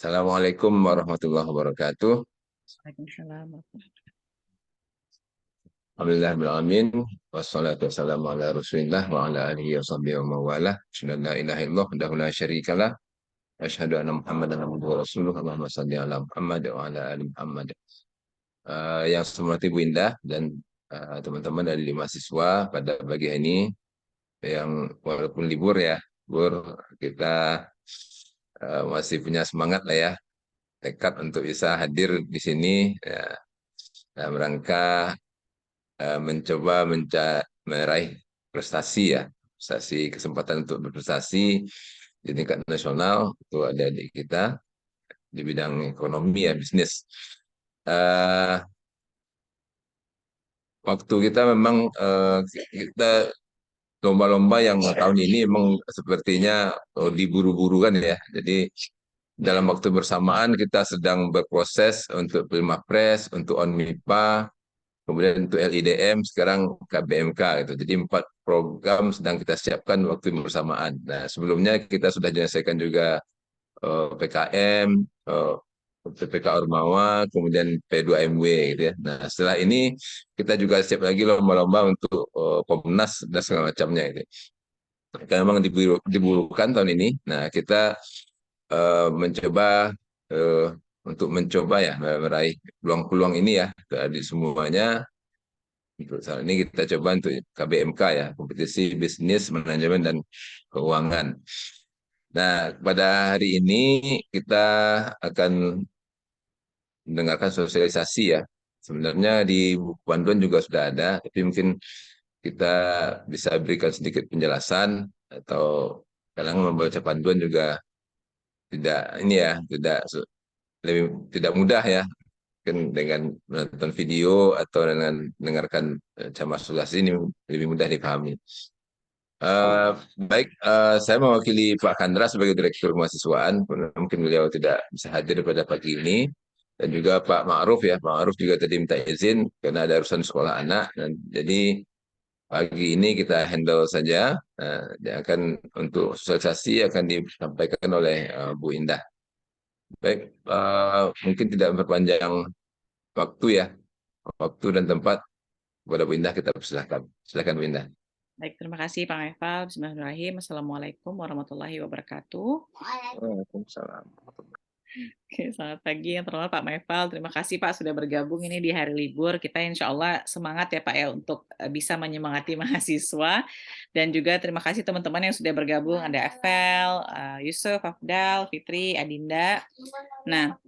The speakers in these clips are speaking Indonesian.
Assalamualaikum warahmatullahi wabarakatuh. Waalaikumsalam. Alhamdulillahirrahmanirrahim. Wassalatu wassalamu ala rasulillah wa ala alihi wa sahbihi wa mawalah. Asyhadu an la ilaha illallah wahdahu la syarikalah. Asyhadu anna Muhammadan abduhu wa rasuluh. Allahumma shalli ala Muhammad wa ala ali Muhammad. Yang saya hormati Bu Indah dan teman-teman dari mahasiswa pada pagi ini yang walaupun libur ya, kita masih punya semangat lah ya, tekad untuk bisa hadir di sini ya, dalam rangka mencoba meraih prestasi ya, prestasi kesempatan untuk berprestasi di tingkat nasional untuk adik-adik kita di bidang ekonomi ya, bisnis. Waktu kita memang kita lomba-lomba yang tahun ini memang sepertinya diburu-buru kan ya. Jadi dalam waktu bersamaan kita sedang berproses untuk Pilmapres, untuk ONMIPA, kemudian untuk LIDM, sekarang KBMK gitu. Jadi 4 program sedang kita siapkan waktu yang bersamaan. Nah, sebelumnya kita sudah menyelesaikan juga PKM, PPK Ormawa, kemudian P2MW gitu ya. Nah, setelah ini kita juga siap lagi lomba-lomba untuk Komnas dan segala macamnya gitu. Karena memang diburukan tahun ini. Nah, kita mencoba untuk mencoba ya meraih peluang-peluang ini ya di semuanya. Untuk saat ini kita coba untuk KBMK ya, kompetisi bisnis, manajemen, dan keuangan. Nah, pada hari ini kita akan mendengarkan sosialisasi ya. Sebenarnya di buku panduan juga sudah ada, tapi mungkin kita bisa berikan sedikit penjelasan atau kadang membaca panduan juga tidak ini ya, lebih tidak mudah ya. Mungkin dengan menonton video atau dengan mendengarkan ceramah sosialisasi ini lebih mudah dipahami. Baik, saya mewakili Pak Kandra sebagai Direktur Mahasiswaan. Mungkin beliau tidak bisa hadir pada pagi ini. Dan juga Pak Ma'ruf ya, Pak Ma'ruf juga tadi minta izin karena ada urusan sekolah anak. Dan jadi pagi ini kita handle saja. Dia akan untuk sosialisasi akan disampaikan oleh Bu Indah. Baik, mungkin tidak memperpanjang waktu ya, waktu dan tempat kepada Bu Indah kita persilahkan. Silakan Bu Indah. Baik, terima kasih Pak Eval. Bismillahirrahmanirrahim. Assalamualaikum warahmatullahi wabarakatuh. Waalaikumsalam. Oke, selamat pagi yang terhormat Pak Meval. Terima kasih Pak sudah bergabung ini di hari libur. Kita insya Allah semangat ya Pak ya untuk bisa menyemangati mahasiswa. Dan juga terima kasih teman-teman yang sudah bergabung. Ada Evel, Yusuf, Afdal, Fitri, Adinda. Nah,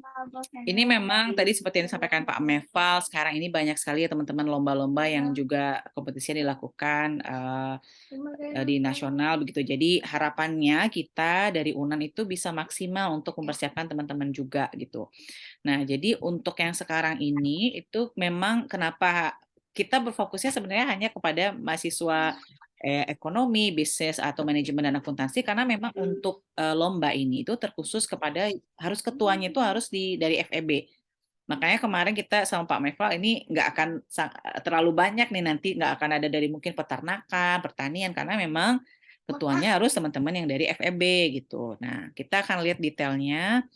ini memang tadi seperti yang disampaikan Pak Meval, sekarang ini banyak sekali ya teman-teman lomba-lomba yang juga kompetisinya dilakukan di nasional begitu. Jadi harapannya kita dari UNAN itu bisa maksimal untuk mempersiapkan teman-teman juga gitu. Nah, jadi untuk yang sekarang ini itu memang kenapa kita berfokusnya sebenarnya hanya kepada mahasiswa ekonomi, bisnis atau manajemen dan akuntansi karena memang untuk lomba ini itu terkhusus kepada harus ketuanya itu harus dari FEB. Makanya kemarin kita sama Pak Meval ini nggak akan terlalu banyak nih nanti nggak akan ada dari mungkin peternakan, pertanian karena memang ketuanya harus teman-teman yang dari FEB gitu. Nah, kita akan lihat detailnya.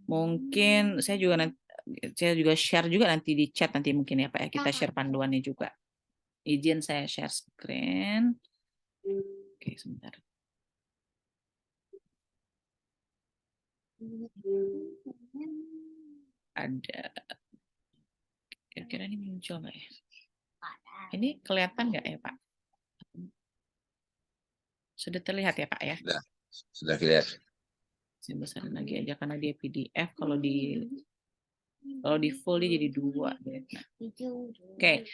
Mungkin saya juga share juga nanti di chat nanti mungkin ya Pak ya kita share panduannya juga. Izin saya share screen. Oke, sebentar. Ada kira-kira ini muncul nggak ya? Ini kelihatan nggak ya Pak? Sudah terlihat ya Pak ya? Sudah kelihatan. Saya besarin lagi aja karena dia PDF. Kalau di full dia jadi 2. Nah. Oke.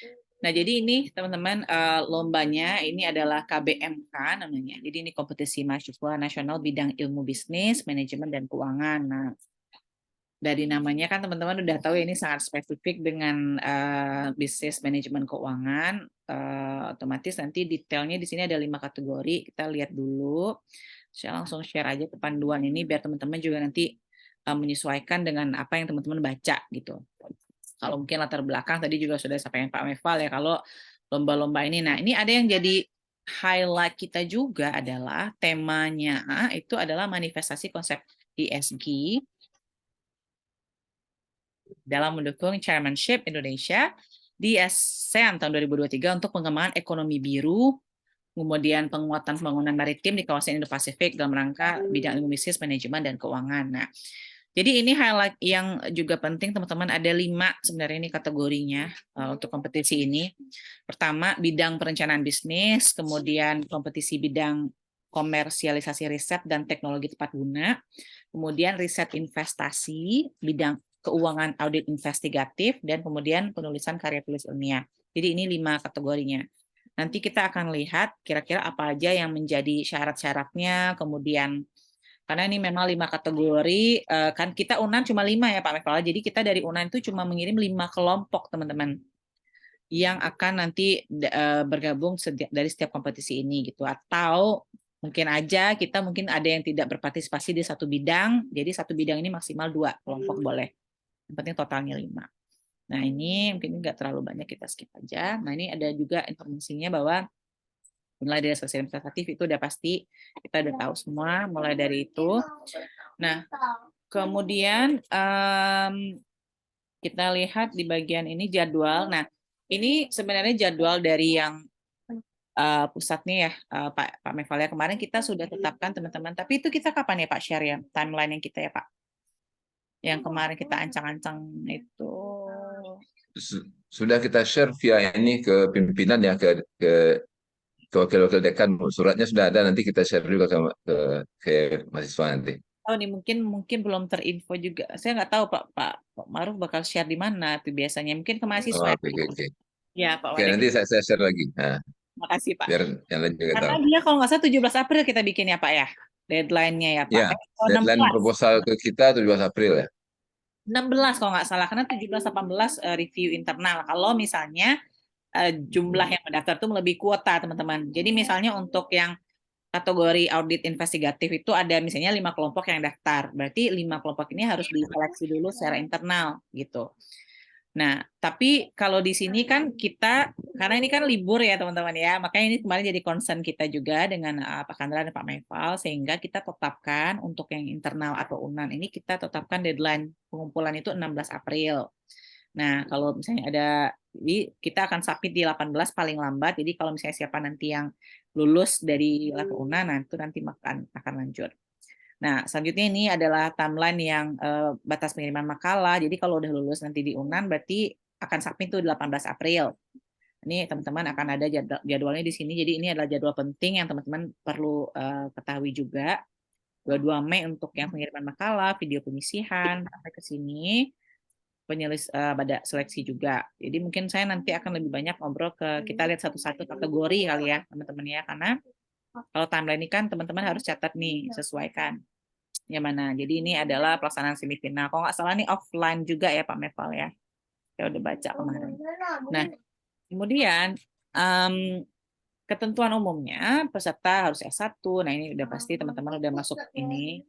Nah, jadi ini teman-teman lombanya ini adalah KBMK namanya. Jadi ini kompetisi mahasiswa nasional bidang ilmu bisnis, manajemen dan keuangan. Nah, dari namanya kan teman-teman udah tahu ya ini sangat spesifik dengan bisnis manajemen keuangan. Otomatis nanti detailnya di sini ada 5 kategori. Kita lihat dulu. Saya langsung share aja ke panduan ini biar teman-teman juga nanti menyesuaikan dengan apa yang teman-teman baca gitu. Kalau mungkin latar belakang tadi juga sudah sampaikan Pak Meval ya kalau lomba-lomba ini. Nah, ini ada yang jadi highlight kita juga adalah temanya itu adalah manifestasi konsep ESG dalam mendukung chairmanship Indonesia di ASEAN tahun 2023 untuk pengembangan ekonomi biru, kemudian penguatan pembangunan maritim di kawasan Indo-Pasifik dalam rangka bidang ilmu bisnis, manajemen, dan keuangan. Nah, jadi ini highlight yang juga penting teman-teman, ada 5 sebenarnya ini kategorinya untuk kompetisi ini. Pertama, bidang perencanaan bisnis, kemudian kompetisi bidang komersialisasi riset dan teknologi tepat guna, kemudian riset investasi, bidang keuangan audit investigatif, dan kemudian penulisan karya tulis ilmiah. Jadi ini 5 kategorinya. Nanti kita akan lihat kira-kira apa aja yang menjadi syarat-syaratnya, kemudian karena ini memang 5 kategori, kan kita UNAN cuma 5 ya Pak Mefal, jadi kita dari UNAN itu cuma mengirim 5 kelompok teman-teman yang akan nanti bergabung dari setiap kompetisi ini gitu. Atau mungkin aja kita mungkin ada yang tidak berpartisipasi di satu bidang, jadi satu bidang ini maksimal 2 kelompok boleh. Yang penting totalnya 5. Nah ini mungkin nggak terlalu banyak, kita skip aja. Nah ini ada juga informasinya bahwa mulai dari sosial administratif itu udah pasti kita udah tahu semua, mulai dari itu. Nah kemudian kita lihat di bagian ini jadwal. Nah ini sebenarnya jadwal dari yang pusatnya ya Pak Meval ya, kemarin kita sudah tetapkan teman-teman. Tapi itu kita kapan ya Pak share ya timeline yang kita ya Pak? Yang kemarin kita ancang-ancang itu. Sudah kita share via ini ke pimpinan ya, ke wakil-wakil dekan. Suratnya sudah ada, nanti kita share juga ke mahasiswa nanti. Oh ini mungkin belum terinfo juga. Saya nggak tahu Pak Maruf bakal share di mana tuh biasanya. Mungkin ke Oh, mahasiswa. oke. Ya Pak Oke, Wadek. nanti saya share lagi. Nah, Makasih Pak. biar yang lain juga Karena tahu. dia kalau nggak salah 17 April kita bikin ya Pak ya. Deadline-nya ya Pak. Ya, Oh, deadline 16. proposal ke kita 17 April ya. 16 kalau nggak salah. Karena 17-18 review internal. Kalau misalnya jumlah yang mendaftar itu melebihi kuota teman-teman. Jadi misalnya untuk yang kategori audit investigatif itu ada misalnya 5 kelompok yang daftar. Berarti 5 kelompok ini harus diseleksi dulu secara internal gitu. Nah, tapi kalau di sini kan kita, karena ini kan libur ya teman-teman ya, makanya ini kemarin jadi concern kita juga dengan Pak Kandra dan Pak Meval, sehingga kita tetapkan untuk yang internal atau UNAN ini kita tetapkan deadline pengumpulan itu 16 April. Nah, kalau misalnya ada, kita akan submit di 18 paling lambat, jadi kalau misalnya siapa nanti yang lulus dari level UNAN, nah itu nanti akan lanjut. Nah, selanjutnya ini adalah timeline yang batas pengiriman makalah. Jadi kalau udah lulus nanti di UNAN berarti akan submit itu 18 April. Ini teman-teman akan ada jadwalnya di sini. Jadi ini adalah jadwal penting yang teman-teman perlu ketahui juga. 22 Mei untuk yang pengiriman makalah, video penyisihan sampai ke sini pada seleksi juga. Jadi mungkin saya nanti akan lebih banyak ngobrol kita lihat satu-satu kategori kali ya teman-teman ya, karena kalau timeline ini kan teman-teman harus catat nih, sesuaikan yang mana. Jadi ini adalah pelaksanaan semifinal. Kalau nggak salah ini offline juga ya Pak Meval ya. Saya udah baca kemarin. Nah, kemudian ketentuan umumnya peserta harus S1. Nah, ini udah pasti teman-teman udah masuk ini.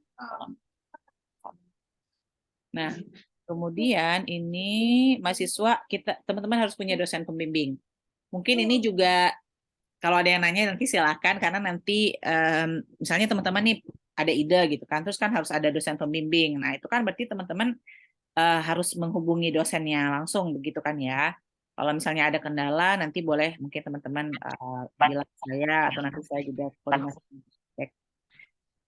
Nah, kemudian ini mahasiswa kita teman-teman harus punya dosen pembimbing. Mungkin ini juga kalau ada yang nanya nanti silakan, karena nanti misalnya teman-teman nih ada ide gitu kan, terus kan harus ada dosen pembimbing. Nah itu kan berarti teman-teman harus menghubungi dosennya langsung begitu kan ya. Kalau misalnya ada kendala nanti boleh mungkin teman-teman bilang saya, atau nanti saya juga koordinasi cek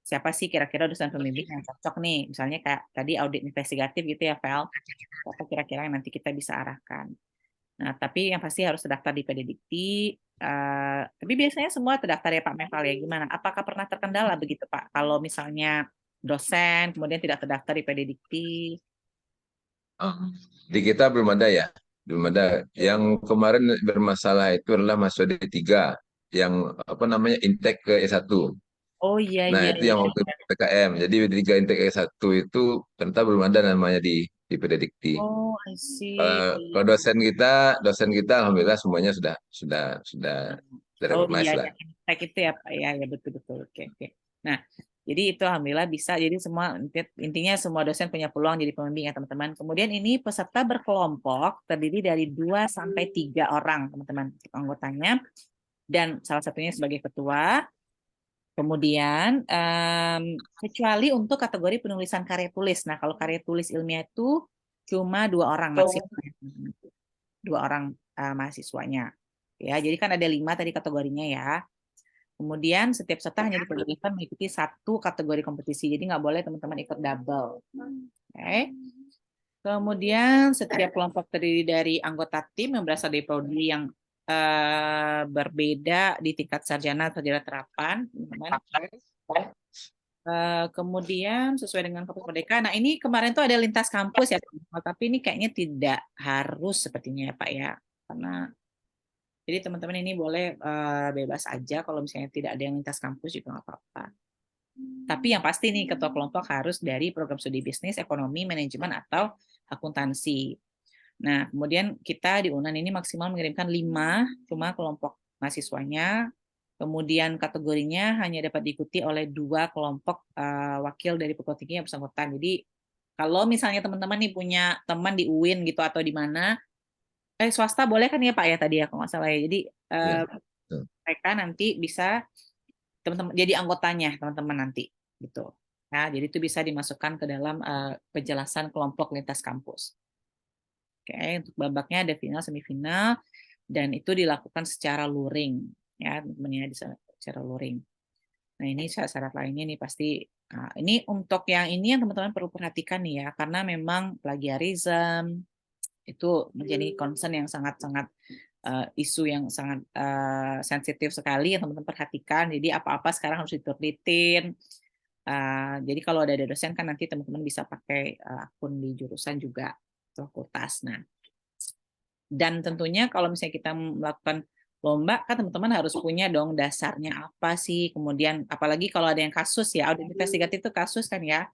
siapa sih kira-kira dosen pembimbing yang cocok nih. Misalnya kayak tadi audit investigatif gitu ya, Vel. Apa kira-kira yang nanti kita bisa arahkan. Nah, tapi yang pasti harus terdaftar di PDDikti. Tapi biasanya semua terdaftar ya Pak Meval ya. Gimana? Apakah pernah terkendala begitu Pak? Kalau misalnya dosen kemudian tidak terdaftar di PDDikti? Oh, di kita belum ada ya. Belum ada. Yang kemarin bermasalah itu adalah mahasiswa D3 yang apa namanya intake ke S1. Oh iya Nah, iya itu yang iya. waktu PKM. Jadi D3 intake S1 itu ternyata belum ada namanya di Predikti. Oh, I see. Kalau dosen kita alhamdulillah semuanya sudah Oh iya, recognize lah. yang tag itu ya Pak ya, ya betul betul. Oke oke. Nah, jadi itu alhamdulillah bisa. Jadi semua intinya semua dosen punya peluang jadi pembimbing ya teman-teman. Kemudian ini peserta berkelompok terdiri dari 2 sampai 3 orang teman-teman anggotanya, dan salah satunya sebagai ketua. Kemudian kecuali untuk kategori penulisan karya tulis. Nah, kalau karya tulis ilmiah itu cuma 2 orang maksimal, ya, teman-teman. 2 orang mahasiswanya. Ya, jadi kan ada 5 tadi kategorinya ya. Kemudian setiap peserta hanya diperbolehkan mengikuti 1 kategori kompetisi, jadi nggak boleh teman-teman ikut double. Oke. Kemudian setiap kelompok terdiri dari anggota tim yang berasal dari prodi yang berbeda di tingkat sarjana terapan, teman-teman. Kemudian sesuai dengan kampus merdeka. Nah, ini kemarin tuh ada lintas kampus ya, tapi ini kayaknya tidak harus sepertinya ya Pak ya, karena jadi teman-teman ini boleh bebas aja kalau misalnya tidak ada yang lintas kampus juga nggak apa-apa. Tapi yang pasti nih ketua kelompok harus dari program studi bisnis, ekonomi, manajemen atau akuntansi. Nah, kemudian kita di UNAN ini maksimal mengirimkan 5 cuma kelompok mahasiswanya. Kemudian kategorinya hanya dapat diikuti oleh 2 kelompok wakil dari perguruan tinggi yang bersangkutan. Jadi kalau misalnya teman-teman nih punya teman di UIN gitu atau di mana, swasta boleh kan ya Pak ya tadi ya kalau nggak salah ya. Jadi Ya, betul. mereka nanti bisa teman-teman jadi anggotanya teman-teman nanti gitu. Ya, jadi itu bisa dimasukkan ke dalam penjelasan kelompok lintas kampus. Oke, untuk babaknya ada final, semifinal, dan itu dilakukan secara luring, ya teman-teman ya, secara luring. Nah ini syarat-syarat lainnya nih pasti. Nah, ini untuk yang ini yang teman-teman perlu perhatikan nih ya, karena memang plagiarism itu menjadi concern yang sangat-sangat isu yang sangat sensitif sekali yang teman-teman perhatikan. Jadi apa-apa sekarang harus diterlitin. Jadi kalau ada dosen kan nanti teman-teman bisa pakai akun di jurusan juga fakultas. Nah, dan tentunya kalau misalnya kita melakukan lomba kan teman-teman harus punya dong dasarnya apa sih, kemudian apalagi kalau ada yang kasus ya, audit investigatif itu kasus kan ya.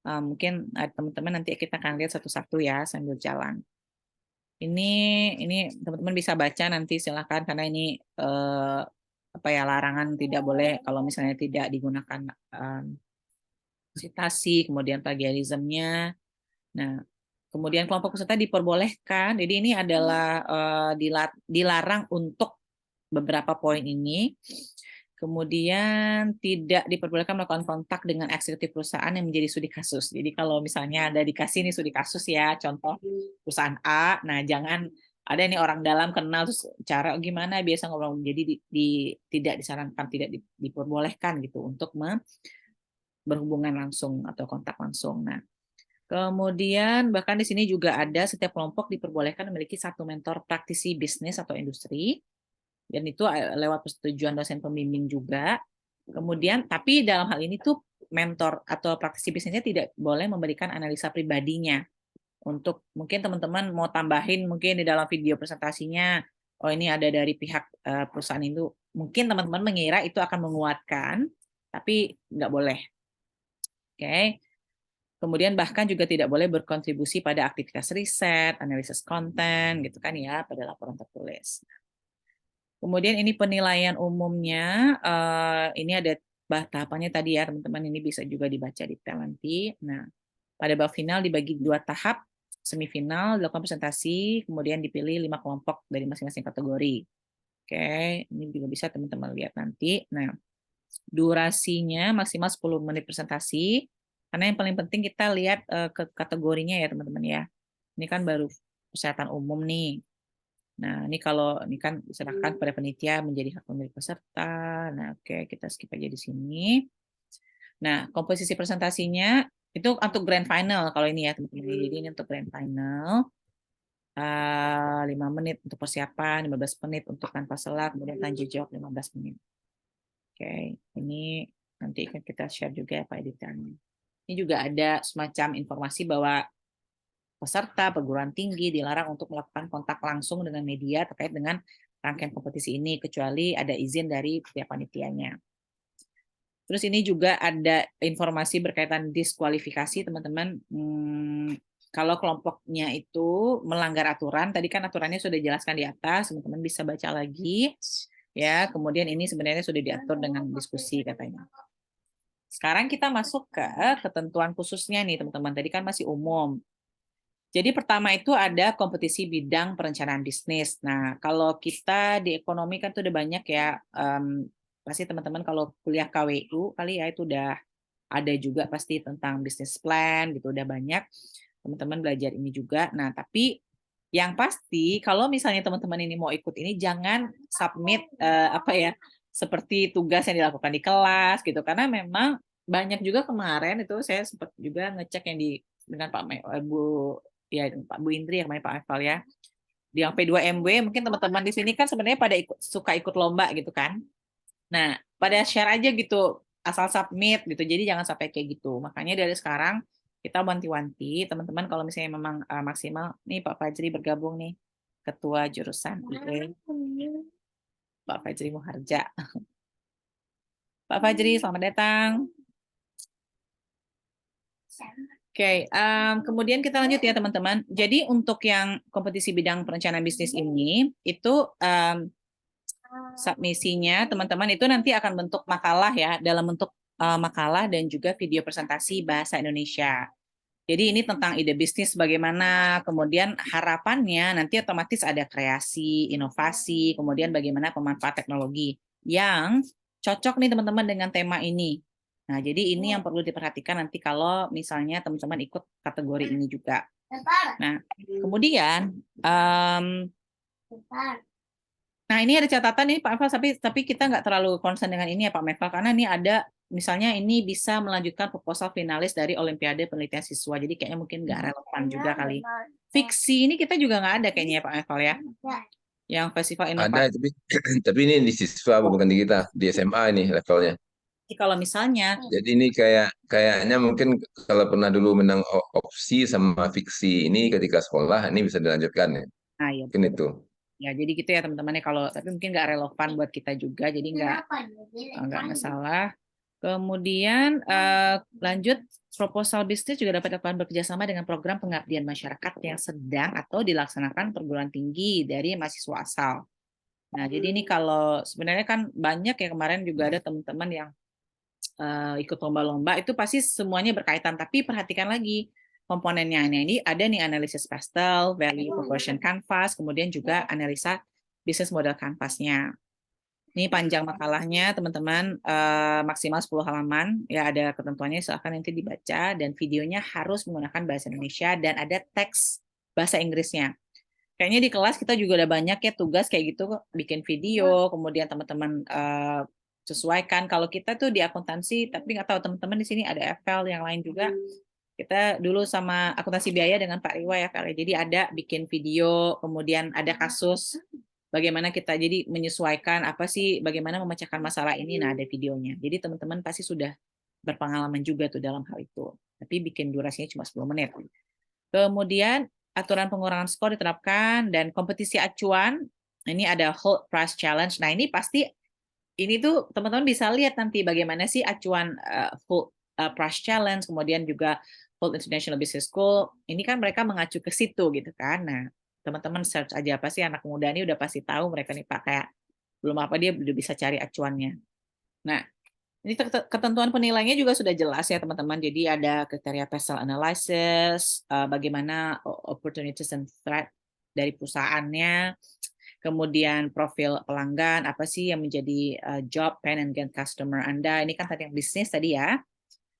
Mungkin teman-teman nanti kita akan lihat satu-satu ya sambil jalan. Ini teman-teman bisa baca nanti silakan karena ini apa ya larangan tidak boleh kalau misalnya tidak digunakan citasi, kemudian plagiarismnya. Nah, kemudian kelompok peserta diperbolehkan. Jadi ini adalah dilarang untuk beberapa poin ini. Kemudian tidak diperbolehkan melakukan kontak dengan eksekutif perusahaan yang menjadi studi kasus. Jadi kalau misalnya ada dikasih nih studi kasus ya, contoh perusahaan A, nah jangan ada nih orang dalam kenal terus cara gimana biasa ngobrol. Jadi tidak disarankan, tidak diperbolehkan gitu untuk berhubungan langsung atau kontak langsung. Nah, kemudian bahkan di sini juga ada setiap kelompok diperbolehkan memiliki 1 mentor praktisi bisnis atau industri. Dan itu lewat persetujuan dosen pembimbing juga. Kemudian, tapi dalam hal ini tuh mentor atau praktisi bisnisnya tidak boleh memberikan analisa pribadinya. Untuk mungkin teman-teman mau tambahin mungkin di dalam video presentasinya, oh ini ada dari pihak perusahaan itu. Mungkin teman-teman mengira itu akan menguatkan, tapi nggak boleh. Oke. Kemudian bahkan juga tidak boleh berkontribusi pada aktivitas riset, analisis konten, gitu kan ya, pada laporan tertulis. Kemudian ini penilaian umumnya, ini ada tahapannya tadi ya teman-teman, ini bisa juga dibaca detail nanti. Nah, pada bab final dibagi 2 tahap, semifinal dilakukan presentasi, kemudian dipilih 5 kelompok dari masing-masing kategori. Oke, ini juga bisa teman-teman lihat nanti. Nah, durasinya maksimal 10 menit presentasi, karena yang paling penting kita lihat ke kategorinya ya teman-teman ya. Ini kan baru persyaratan umum nih. Nah, ini kalau ini kan diserahkan pada panitia menjadi hak pemilik peserta. Nah, oke, kita skip aja di sini. Nah, komposisi presentasinya itu untuk grand final kalau ini ya teman-teman. Jadi ini untuk grand final. 5 menit untuk persiapan, 15 menit untuk tanpa sela, kemudian tanya jawab 15 menit. Oke, ini nanti akan kita share juga ya Pak editannya. Ini juga ada semacam informasi bahwa peserta perguruan tinggi dilarang untuk melakukan kontak langsung dengan media terkait dengan rangkaian kompetisi ini, kecuali ada izin dari pihak panitianya. Terus ini juga ada informasi berkaitan diskualifikasi, teman-teman. Kalau kelompoknya itu melanggar aturan, tadi kan aturannya sudah dijelaskan di atas, teman-teman bisa baca lagi. Ya, kemudian ini sebenarnya sudah diatur dengan diskusi katanya. Sekarang kita masuk ke ketentuan khususnya nih, teman-teman. Tadi kan masih umum. Jadi pertama itu ada kompetisi bidang perencanaan bisnis. Nah, kalau kita di ekonomi kan tuh udah banyak ya, pasti teman-teman kalau kuliah KWU kali ya itu udah ada juga pasti tentang business plan gitu, udah banyak. teman-teman belajar ini juga. Nah, tapi yang pasti kalau misalnya teman-teman ini mau ikut ini jangan submit apa ya seperti tugas yang dilakukan di kelas gitu karena memang banyak juga kemarin itu saya sempat juga ngecek yang di dengan Bu ya Pak Bu Indri yang kemarin Pak Eval ya di yang P2MW mungkin teman-teman di sini kan sebenarnya pada suka ikut lomba gitu kan. Nah, pada share aja gitu asal submit gitu. Jadi jangan sampai kayak gitu. Makanya dari sekarang kita wanti-wanti teman-teman kalau misalnya memang maksimal nih Pak Fajri bergabung nih ketua jurusan IE Pak Fajri Muharja. Pak Fajri, selamat datang. Oke, kemudian kita lanjut ya teman-teman. Jadi untuk yang kompetisi bidang perencanaan bisnis ini, itu submisinya teman-teman itu nanti akan bentuk makalah ya, dalam bentuk makalah dan juga video presentasi bahasa Indonesia. Jadi ini tentang ide bisnis bagaimana, kemudian harapannya nanti otomatis ada kreasi, inovasi, kemudian bagaimana pemanfaat teknologi yang cocok nih teman-teman dengan tema ini. Nah, jadi ini yang perlu diperhatikan nanti kalau misalnya teman-teman ikut kategori ini juga. Nah, kemudian, nah ini ada catatan nih Pak Eval, tapi kita nggak terlalu concern dengan ini ya Pak Eval, karena ini ada misalnya ini bisa melanjutkan proposal finalis dari Olimpiade Penelitian Siswa, jadi kayaknya mungkin nggak relevan juga kali. Fiksi ini kita juga nggak ada kayaknya ya Pak Eval ya, yang festival Ada, inovasi. tapi ini di siswa bukan di kita, di SMA ini levelnya. Jadi kalau misalnya, Jadi ini kayaknya mungkin kalau pernah dulu menang opsi sama fiksi ini ketika sekolah ini bisa dilanjutkan ya. nah ya Mungkin betul. itu. Ya jadi gitu ya teman-teman ya kalau tapi mungkin nggak relevan buat kita juga, jadi nggak masalah. Kemudian lanjut proposal bisnis juga dapat dilakukan bekerjasama dengan program pengabdian masyarakat yang sedang atau dilaksanakan perguruan tinggi dari mahasiswa asal. Nah, jadi ini kalau sebenarnya kan banyak ya kemarin juga ada teman-teman yang ikut lomba-lomba itu pasti semuanya berkaitan. Tapi perhatikan lagi komponennya. Nah, ini ada nih analisis pastel, value proportion canvas, kemudian juga analisa bisnis model canvasnya. Ini panjang makalahnya, teman-teman, maksimal 10 halaman. Ya, ada ketentuannya, silahkan nanti dibaca. Dan videonya harus menggunakan bahasa Indonesia dan ada teks bahasa Inggrisnya. Kayaknya di kelas kita juga ada banyak ya tugas kayak gitu, bikin video, kemudian teman-teman sesuaikan. Kalau kita tuh di akuntansi, tapi nggak tahu teman-teman di sini ada FL yang lain juga. Kita dulu sama akuntansi biaya dengan Pak Riwa ya, FL. Jadi ada bikin video, kemudian ada kasus bagaimana kita jadi menyesuaikan apa sih bagaimana memecahkan masalah ini. Nah, ada videonya. Jadi teman-teman pasti sudah berpengalaman juga tuh dalam hal itu. Tapi bikin durasinya cuma 10 menit. Kemudian aturan pengurangan skor diterapkan dan kompetisi acuan. Ini ada Holt Prize Challenge. Nah, ini pasti ini tuh teman-teman bisa lihat nanti bagaimana sih acuan Holt Prize Challenge, kemudian juga Holt International Business School. Ini kan mereka mengacu ke situ gitu kan. Nah, teman-teman search aja apa sih anak muda ini udah pasti tahu mereka nih Pak kayak belum apa dia udah bisa cari acuannya. Nah, ini ketentuan penilaiannya juga sudah jelas ya teman-teman. Jadi ada kriteria PESEL analysis, bagaimana opportunities and threat dari perusahaannya, kemudian profil pelanggan, apa sih yang menjadi job, pain, and gain customer Anda. Ini kan tadi yang bisnis tadi ya.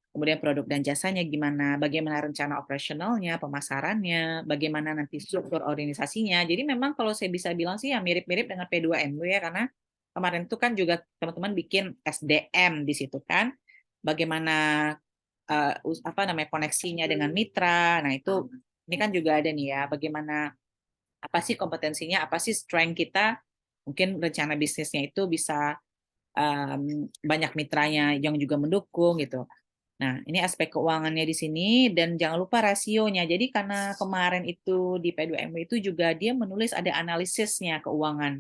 Kemudian produk dan jasanya gimana, bagaimana rencana operasionalnya, pemasarannya, bagaimana nanti struktur organisasinya. Jadi memang kalau saya bisa bilang sih ya mirip-mirip dengan P2MW ya, karena kemarin itu kan juga teman-teman bikin SDM di situ kan, bagaimana apa namanya koneksinya dengan mitra. Nah itu ini kan juga ada nih ya, bagaimana apa sih kompetensinya, apa sih strength kita, mungkin rencana bisnisnya itu bisa banyak mitranya yang juga mendukung gitu. Nah, ini aspek keuangannya di sini dan jangan lupa rasionya. Jadi karena kemarin itu di P2MW itu juga dia menulis ada analisisnya keuangan.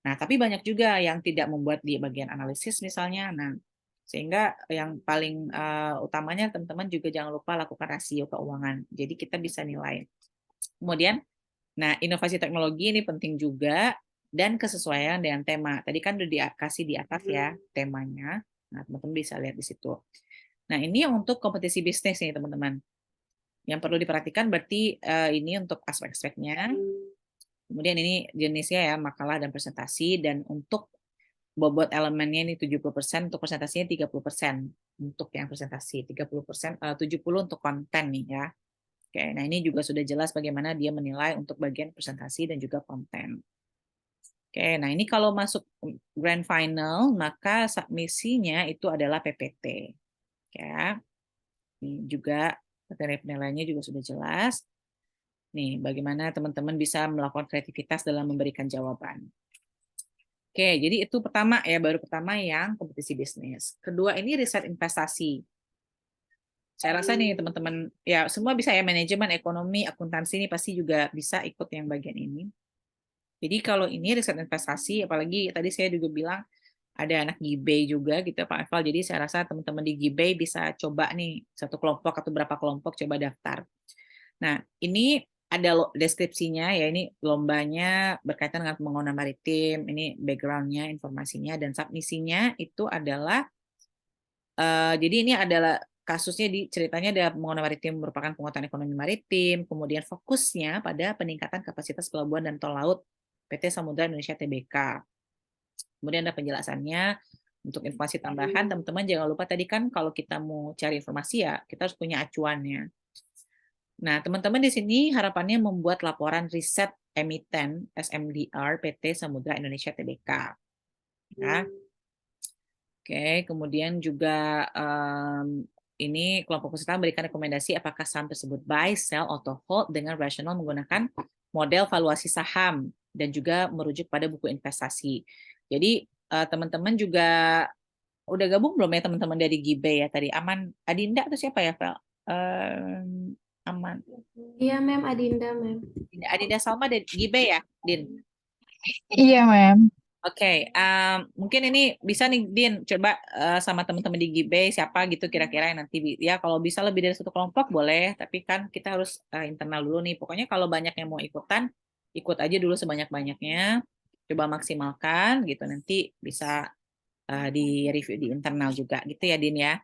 Nah, tapi banyak juga yang tidak membuat di bagian analisis misalnya. Nah, sehingga yang paling utamanya teman-teman juga jangan lupa lakukan rasio keuangan. Jadi kita bisa nilai. Kemudian, nah inovasi teknologi ini penting juga dan kesesuaian dengan tema. Tadi kan udah dikasih di atas ya temanya. Nah, teman-teman bisa lihat di situ. Nah, ini yang untuk kompetisi bisnis nih, teman-teman. Yang perlu diperhatikan berarti ini untuk aspek-aspeknya. Kemudian ini jenisnya ya, makalah dan presentasi. Dan untuk bobot elemennya ini 70%, untuk presentasinya 30%. Untuk yang presentasi, 30%, 70% untuk konten nih ya. Oke, nah ini juga sudah jelas bagaimana dia menilai untuk bagian presentasi dan juga konten. Oke, nah ini kalau masuk grand final, maka submisinya itu adalah PPT. Ya, ini juga materi penilaiannya juga sudah jelas. Nih, bagaimana teman-teman bisa melakukan kreativitas dalam memberikan jawaban. Oke, jadi itu pertama ya, baru pertama yang kompetisi bisnis. Kedua ini riset investasi. Saya rasa nih teman-teman, ya semua bisa ya, manajemen, ekonomi, akuntansi ini pasti juga bisa ikut yang bagian ini. Jadi kalau ini riset investasi, apalagi tadi saya juga bilang ada anak Gibay juga gitu Pak Eval. Jadi saya rasa teman-teman di Gibay bisa coba nih satu kelompok atau berapa kelompok coba daftar. Nah, ini ada deskripsinya ya, ini lombanya berkaitan dengan pembangunan maritim, ini background-nya, informasinya, dan submisinya itu adalah, jadi ini adalah kasusnya di ceritanya ada pembangunan maritim merupakan penguatan ekonomi maritim, kemudian fokusnya pada peningkatan kapasitas pelabuhan dan tol laut PT Samudra Indonesia Tbk. Kemudian ada penjelasannya. Untuk informasi tambahan, teman-teman jangan lupa tadi kan kalau kita mau cari informasi ya, kita harus punya acuannya. Nah, teman-teman di sini harapannya membuat laporan riset emiten SMDR PT Samudra Indonesia Tbk. Ya. Oke, kemudian juga ini kelompok peserta memberikan rekomendasi apakah saham tersebut buy, sell, atau hold dengan rasional menggunakan model valuasi saham dan juga merujuk pada buku investasi. Jadi teman-teman juga udah gabung belum ya teman-teman dari Gibay ya tadi? Aman Adinda atau siapa ya, Vel? Aman. Iya, Mem, Adinda, Mem. Adinda Salma dari Gibay ya, Din? Iya, Mem. Oke, mungkin ini bisa nih Din, coba sama teman-teman di Gibay siapa gitu kira-kira yang nanti ya kalau bisa lebih dari satu kelompok boleh, tapi kan kita harus internal dulu nih. Pokoknya kalau banyak yang mau ikutan, ikut aja dulu sebanyak-banyaknya, coba maksimalkan gitu nanti bisa di review di internal juga gitu ya Din ya,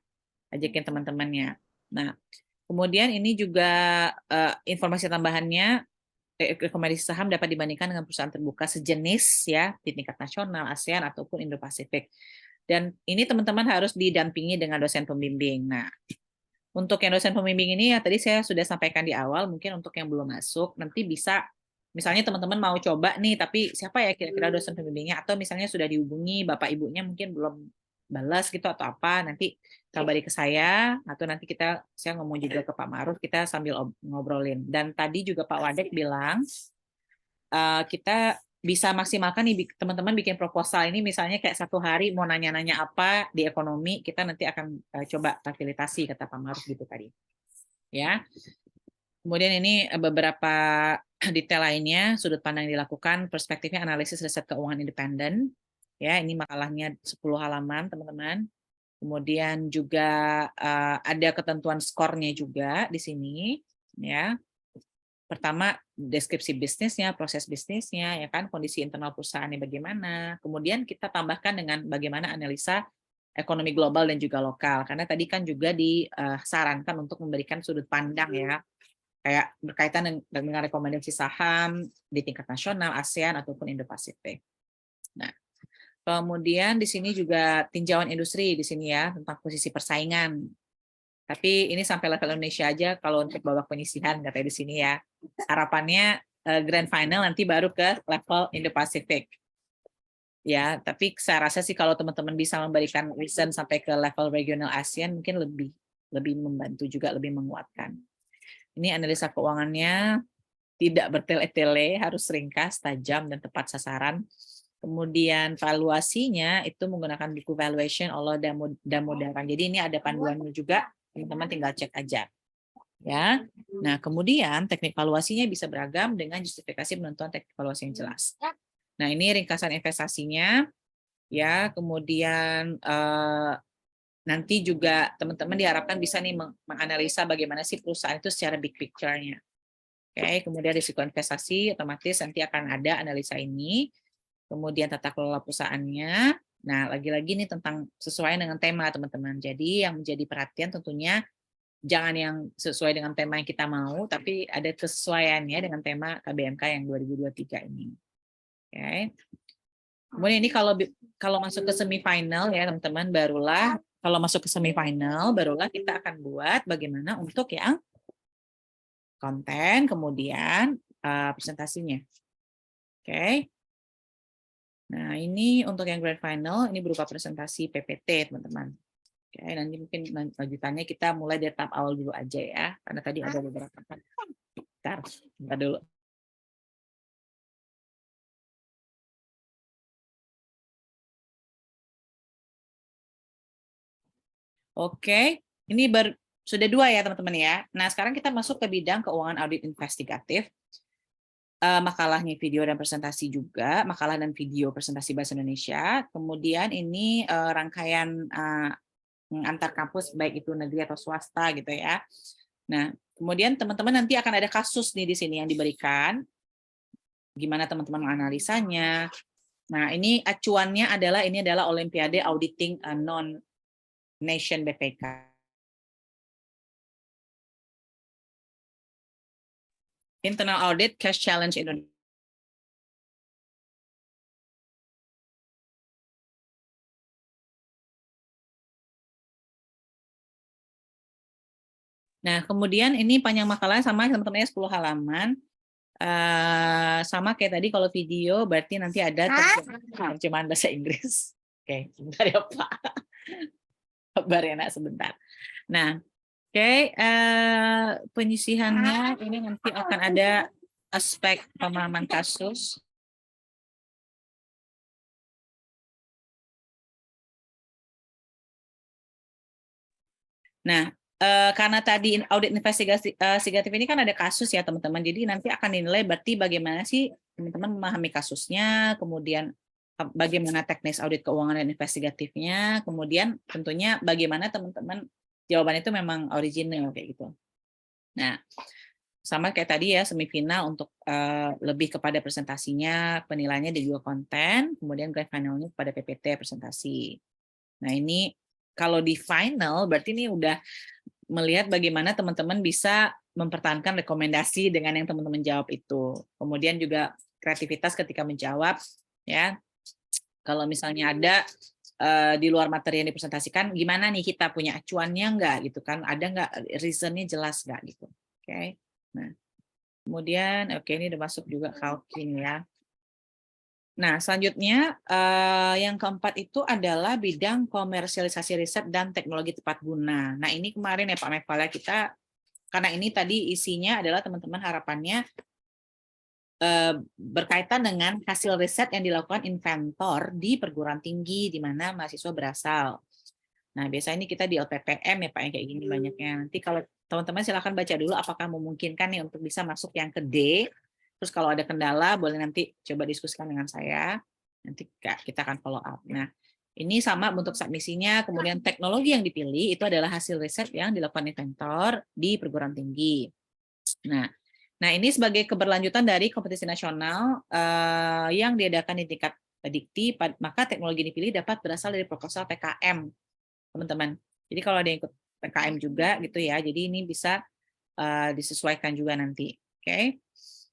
ajakin teman-temannya. Nah, kemudian ini juga informasi tambahannya. Rekomendasi saham dapat dibandingkan dengan perusahaan terbuka sejenis ya di tingkat nasional, ASEAN ataupun Indo-Pasifik. Dan ini teman-teman harus didampingi dengan dosen pembimbing. Nah, untuk yang dosen pembimbing ini ya tadi saya sudah sampaikan di awal, mungkin untuk yang belum masuk nanti bisa misalnya teman-teman mau coba nih tapi siapa ya kira-kira dosen pembimbingnya atau misalnya sudah dihubungi bapak ibunya mungkin belum balas gitu atau apa nanti kabari ke saya atau nanti saya ngomong juga ke Pak Ma'ruf kita sambil ngobrolin. Dan tadi juga Pak Wadek bilang kita bisa maksimalkan nih teman-teman bikin proposal ini misalnya kayak satu hari mau nanya-nanya apa di ekonomi kita nanti akan coba fasilitasi kata Pak Ma'ruf gitu tadi ya. Kemudian ini beberapa detail lainnya sudut pandang yang dilakukan perspektifnya analisis riset keuangan independen ya ini makalahnya 10 halaman teman-teman. Kemudian juga ada ketentuan skornya juga di sini ya. Pertama deskripsi bisnisnya, proses bisnisnya ya kan, kondisi internal perusahaannya bagaimana. Kemudian kita tambahkan dengan bagaimana analisa ekonomi global dan juga lokal. Karena tadi kan juga disarankan untuk memberikan sudut pandang ya. Kayak berkaitan dengan rekomendasi saham di tingkat nasional, ASEAN ataupun Indo-Pasifik. Nah, kemudian di sini juga tinjauan industri di sini ya tentang posisi persaingan. Tapi ini sampai level Indonesia aja kalau untuk babak penyisihan katanya di sini ya. Harapannya grand final nanti baru ke level Indo-Pasifik. Ya, tapi saya rasa sih kalau teman-teman bisa memberikan reason sampai ke level regional ASEAN mungkin lebih membantu juga, lebih menguatkan. Ini analisa keuangannya tidak bertele-tele, harus ringkas, tajam dan tepat sasaran. Kemudian valuasinya itu menggunakan buku valuation oleh Damodaran. Jadi ini ada panduannya juga, teman-teman tinggal cek aja. Ya. Nah, kemudian teknik valuasinya bisa beragam dengan justifikasi penentuan teknik valuasi yang jelas. Nah, ini ringkasan investasinya. Ya, kemudian nanti juga teman-teman diharapkan bisa nih menganalisa bagaimana sih perusahaan itu secara big picture-nya. Oke, kemudian risiko investasi otomatis nanti akan ada analisa ini. Kemudian tata kelola perusahaannya. Nah, lagi-lagi nih tentang sesuai dengan tema teman-teman. Jadi yang menjadi perhatian tentunya jangan yang sesuai dengan tema yang kita mau, tapi ada kesesuaiannya dengan tema KBMK yang 2023 ini. Oke. Kemudian ini kalau masuk ke semifinal ya teman-teman, kalau masuk ke semifinal barulah kita akan buat bagaimana untuk yang konten, kemudian presentasinya. Oke. Nah, ini untuk yang grand final, ini berupa presentasi PPT, teman-teman. Oke, nanti mungkin lanjutannya kita mulai dari tahap awal dulu aja ya, karena tadi ada beberapa. Bentar dulu. Oke, ini sudah 2 ya teman-teman ya. Nah, sekarang kita masuk ke bidang keuangan audit investigatif. Makalahnya video dan presentasi juga, makalah dan video presentasi bahasa Indonesia. Kemudian ini rangkaian antar kampus, baik itu negeri atau swasta gitu ya. Nah, kemudian teman-teman nanti akan ada kasus nih di sini yang diberikan. Gimana teman-teman menganalisanya. Nah, ini acuannya adalah Olimpiade Auditing Non-Nation BPK. Internal Audit Cash Challenge Indonesia. Nah, kemudian ini panjang makalahnya sama teman-temannya 10 halaman. Sama kayak tadi kalau video berarti nanti ada terjemahan bahasa Inggris. Oke, sebentar ya Pak. Sabar ya nak sebentar. Nah, oke, penyisihannya ini nanti akan ada aspek pemahaman kasus. Nah, karena tadi audit investigatif ini kan ada kasus ya teman-teman, jadi nanti akan dinilai berarti bagaimana sih teman-teman memahami kasusnya, kemudian bagaimana teknis audit keuangan dan investigatifnya, kemudian tentunya bagaimana teman-teman jawaban itu memang original kayak gitu. Nah, sama kayak tadi ya semifinal untuk lebih kepada presentasinya, penilaiannya di dua konten, kemudian grand finalnya pada PPT presentasi. Nah ini kalau di final berarti ini udah melihat bagaimana teman-teman bisa mempertahankan rekomendasi dengan yang teman-teman jawab itu. Kemudian juga kreativitas ketika menjawab ya. Kalau misalnya ada di luar materi yang dipresentasikan, gimana nih kita punya acuannya nggak gitu kan? Ada nggak reasonnya jelas nggak gitu? Oke. Nah, kemudian oke ini udah masuk juga calking ya. Nah, selanjutnya yang keempat itu adalah bidang komersialisasi riset dan teknologi tepat guna. Nah, ini kemarin ya Pak Mefala kita, karena ini tadi isinya adalah teman-teman harapannya berkaitan dengan hasil riset yang dilakukan inventor di perguruan tinggi di mana mahasiswa berasal. Nah, biasanya ini kita di LPPM ya Pak, yang kayak gini banyaknya. Nanti kalau teman-teman silakan baca dulu apakah memungkinkan nih untuk bisa masuk yang ke D. Terus kalau ada kendala boleh nanti coba diskusikan dengan saya. Nanti kita akan follow up. Nah, ini sama bentuk submisinya, kemudian teknologi yang dipilih itu adalah hasil riset yang dilakukan inventor di perguruan tinggi. Nah ini sebagai keberlanjutan dari kompetisi nasional yang diadakan di tingkat dikti, maka teknologi dipilih dapat berasal dari proposal PKM, teman-teman. Jadi kalau ada yang ikut PKM juga gitu ya, jadi ini bisa disesuaikan juga nanti. Oke.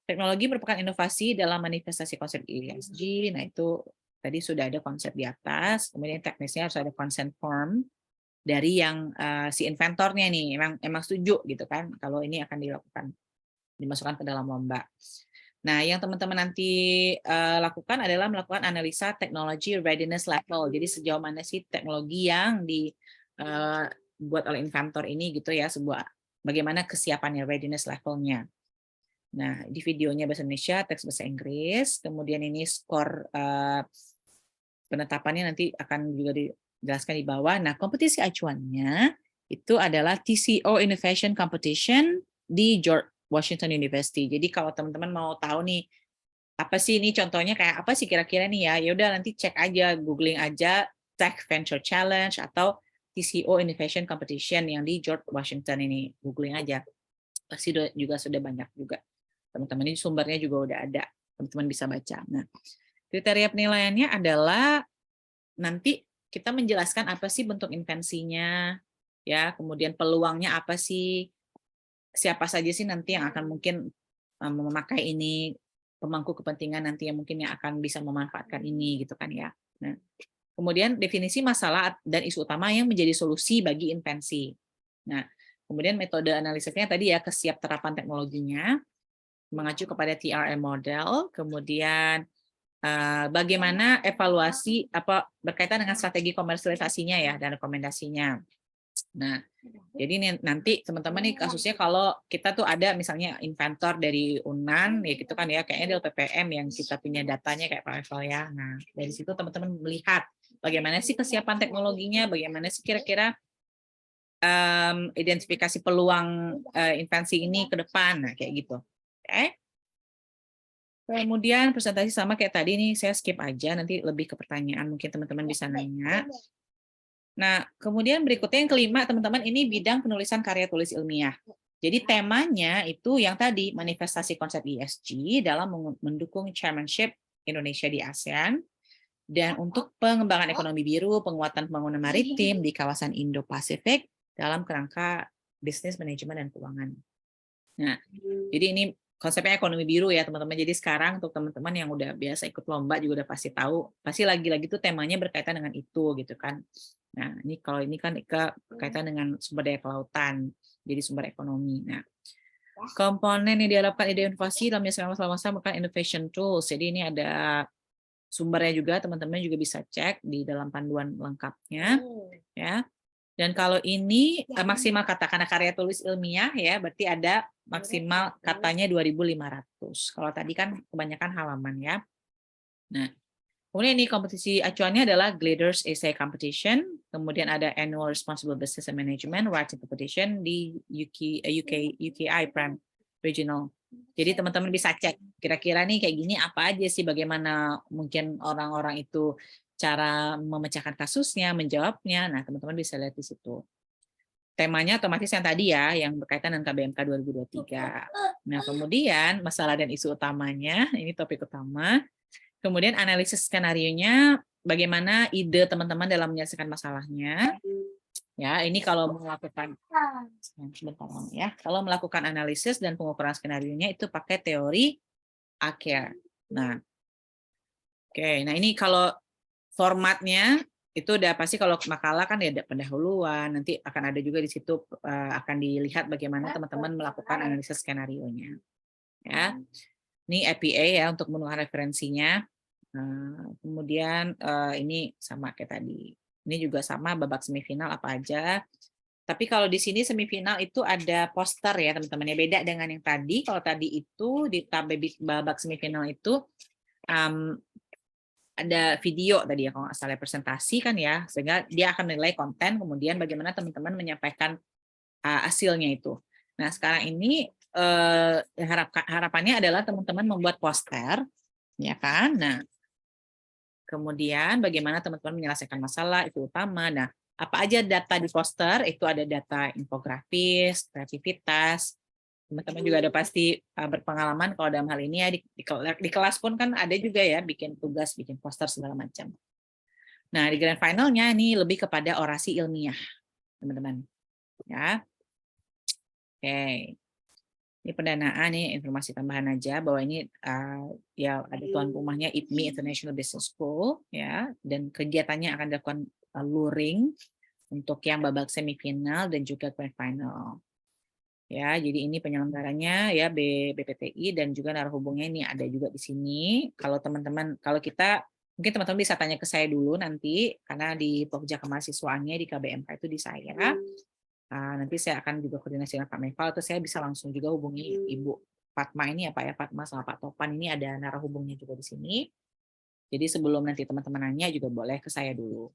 Teknologi merupakan inovasi dalam manifestasi konsep ESG. Nah, itu tadi sudah ada konsep di atas, kemudian teknisnya harus ada consent form dari yang si inventornya nih, emang setuju gitu kan kalau ini akan dimasukkan ke dalam lomba. Nah, yang teman-teman nanti lakukan adalah melakukan analisa teknologi readiness level. Jadi sejauh mana sih teknologi yang dibuat oleh inventor ini gitu ya, bagaimana kesiapannya, readiness levelnya. Nah, di videonya bahasa Indonesia, teks bahasa Inggris, kemudian ini skor penetapannya nanti akan juga dijelaskan di bawah. Nah, kompetisi acuannya itu adalah TCO Innovation Competition di George Washington University. Jadi kalau teman-teman mau tahu nih, apa sih ini contohnya kayak apa sih kira-kira nih ya, ya udah nanti cek aja, googling aja Tech Venture Challenge atau TCO Innovation Competition yang di George Washington ini, googling aja. Pasti juga sudah banyak juga. Teman-teman ini sumbernya juga udah ada, teman-teman bisa baca. Nah, kriteria penilaiannya adalah nanti kita menjelaskan apa sih bentuk invensinya, ya, kemudian peluangnya apa sih, siapa saja sih nanti yang akan mungkin memakai ini, pemangku kepentingan nanti yang mungkin yang akan bisa memanfaatkan ini gitu kan ya. Nah, kemudian definisi masalah dan isu utama yang menjadi solusi bagi invensi. Nah, Kemudian metode analisisnya tadi ya, kesiap terapan teknologinya, mengacu kepada TRM model, kemudian bagaimana evaluasi berkaitan dengan strategi komersialisasinya ya dan rekomendasinya. Nah, jadi nanti teman-teman nih kasusnya kalau kita tuh ada misalnya inventor dari UNAN ya gitu kan ya, kayaknya dari PPM yang kita punya datanya kayak Pak Eval ya. Nah, dari situ teman-teman melihat bagaimana sih kesiapan teknologinya, bagaimana sih kira-kira identifikasi peluang invensi ini ke depan, nah kayak gitu. Oke. Kemudian presentasi sama kayak tadi nih, saya skip aja, nanti lebih ke pertanyaan, mungkin teman-teman bisa nanya. Nah, kemudian berikutnya yang kelima, teman-teman, ini bidang penulisan karya tulis ilmiah. Jadi temanya itu yang tadi, manifestasi konsep ESG dalam mendukung chairmanship Indonesia di ASEAN, dan untuk pengembangan ekonomi biru, penguatan pembangunan maritim di kawasan Indo-Pasifik dalam kerangka bisnis, manajemen, dan keuangan. Nah, jadi ini konsepnya ekonomi biru ya teman-teman. Jadi sekarang untuk teman-teman yang udah biasa ikut lomba juga udah pasti tahu, pasti lagi-lagi tuh temanya berkaitan dengan itu gitu kan. Nah, ini kalau ini kan berkaitan dengan sumber daya kelautan, jadi sumber ekonomi. Nah, komponen yang diharapkan ide inovasi dalam selama-masa bukan innovation tools. Jadi ini ada sumbernya juga, teman-teman juga bisa cek di dalam panduan lengkapnya ya. Dan kalau ini maksimal kata, karena karya tulis ilmiah ya, berarti ada maksimal katanya 2.500. Kalau tadi kan kebanyakan halaman ya. Nah, kemudian ini kompetisi acuannya adalah Gladers Essay Competition, kemudian ada Annual Responsible Business and Management Rights Competition di UKI Prime Regional. Jadi teman-teman bisa cek kira-kira nih kayak gini apa aja sih, bagaimana mungkin orang-orang itu cara memecahkan kasusnya, menjawabnya. Nah, teman-teman bisa lihat di situ. Temanya otomatis yang tadi ya, yang berkaitan dengan KBMK 2023. Nah, kemudian masalah dan isu utamanya, ini topik utama. Kemudian analisis skenarionya, bagaimana ide teman-teman dalam menyelesaikan masalahnya. Ya, ini kalau melakukan kalau melakukan analisis dan pengukuran skenarionya itu pakai teori ACARE. Nah, oke, nah ini kalau formatnya itu udah pasti, kalau makalah kan ya ada pendahuluan, nanti akan ada juga di situ akan dilihat bagaimana teman-teman melakukan analisis skenarionya. Ya, ini APA ya untuk menulis referensinya. Kemudian ini sama kayak tadi. Ini juga sama babak semifinal apa aja. Tapi kalau di sini semifinal itu ada poster ya teman-teman, ya beda dengan yang tadi. Kalau tadi itu di babak semifinal itu ada video tadi ya kalau nggak salah, presentasi kan ya, sehingga dia akan menilai konten, kemudian bagaimana teman-teman menyampaikan hasilnya itu. Nah sekarang ini harapannya adalah teman-teman membuat poster, ya kan? Nah kemudian bagaimana teman-teman menyelesaikan masalah itu utama. Nah apa aja data di poster itu, ada data infografis, kreativitas. Teman-teman juga ada pasti berpengalaman kalau dalam hal ini ya, di kelas pun kan ada juga ya bikin tugas, bikin poster segala macam. Nah di grand finalnya ini lebih kepada orasi ilmiah teman-teman ya. Oke, ini pendanaan nih, informasi tambahan aja bahwa ini ya ada tuan rumahnya IPMI International Business School ya, dan kegiatannya akan dilakukan luring untuk yang babak semifinal dan juga grand final. Ya, jadi ini penyelenggaranya ya BPTI, dan juga narahubungnya ini ada juga di sini. Kalau teman-teman, kalau kita mungkin teman-teman bisa tanya ke saya dulu nanti, karena di Pokja kemahasiswaannya di KBMK itu di saya. Nanti saya akan juga koordinasi dengan Pak Meval, atau saya bisa langsung juga hubungi Ibu Fatma ini ya Pak ya, Fatma sama Pak Topan ini ada narahubungnya juga di sini. Jadi sebelum nanti teman-teman nanya juga boleh ke saya dulu.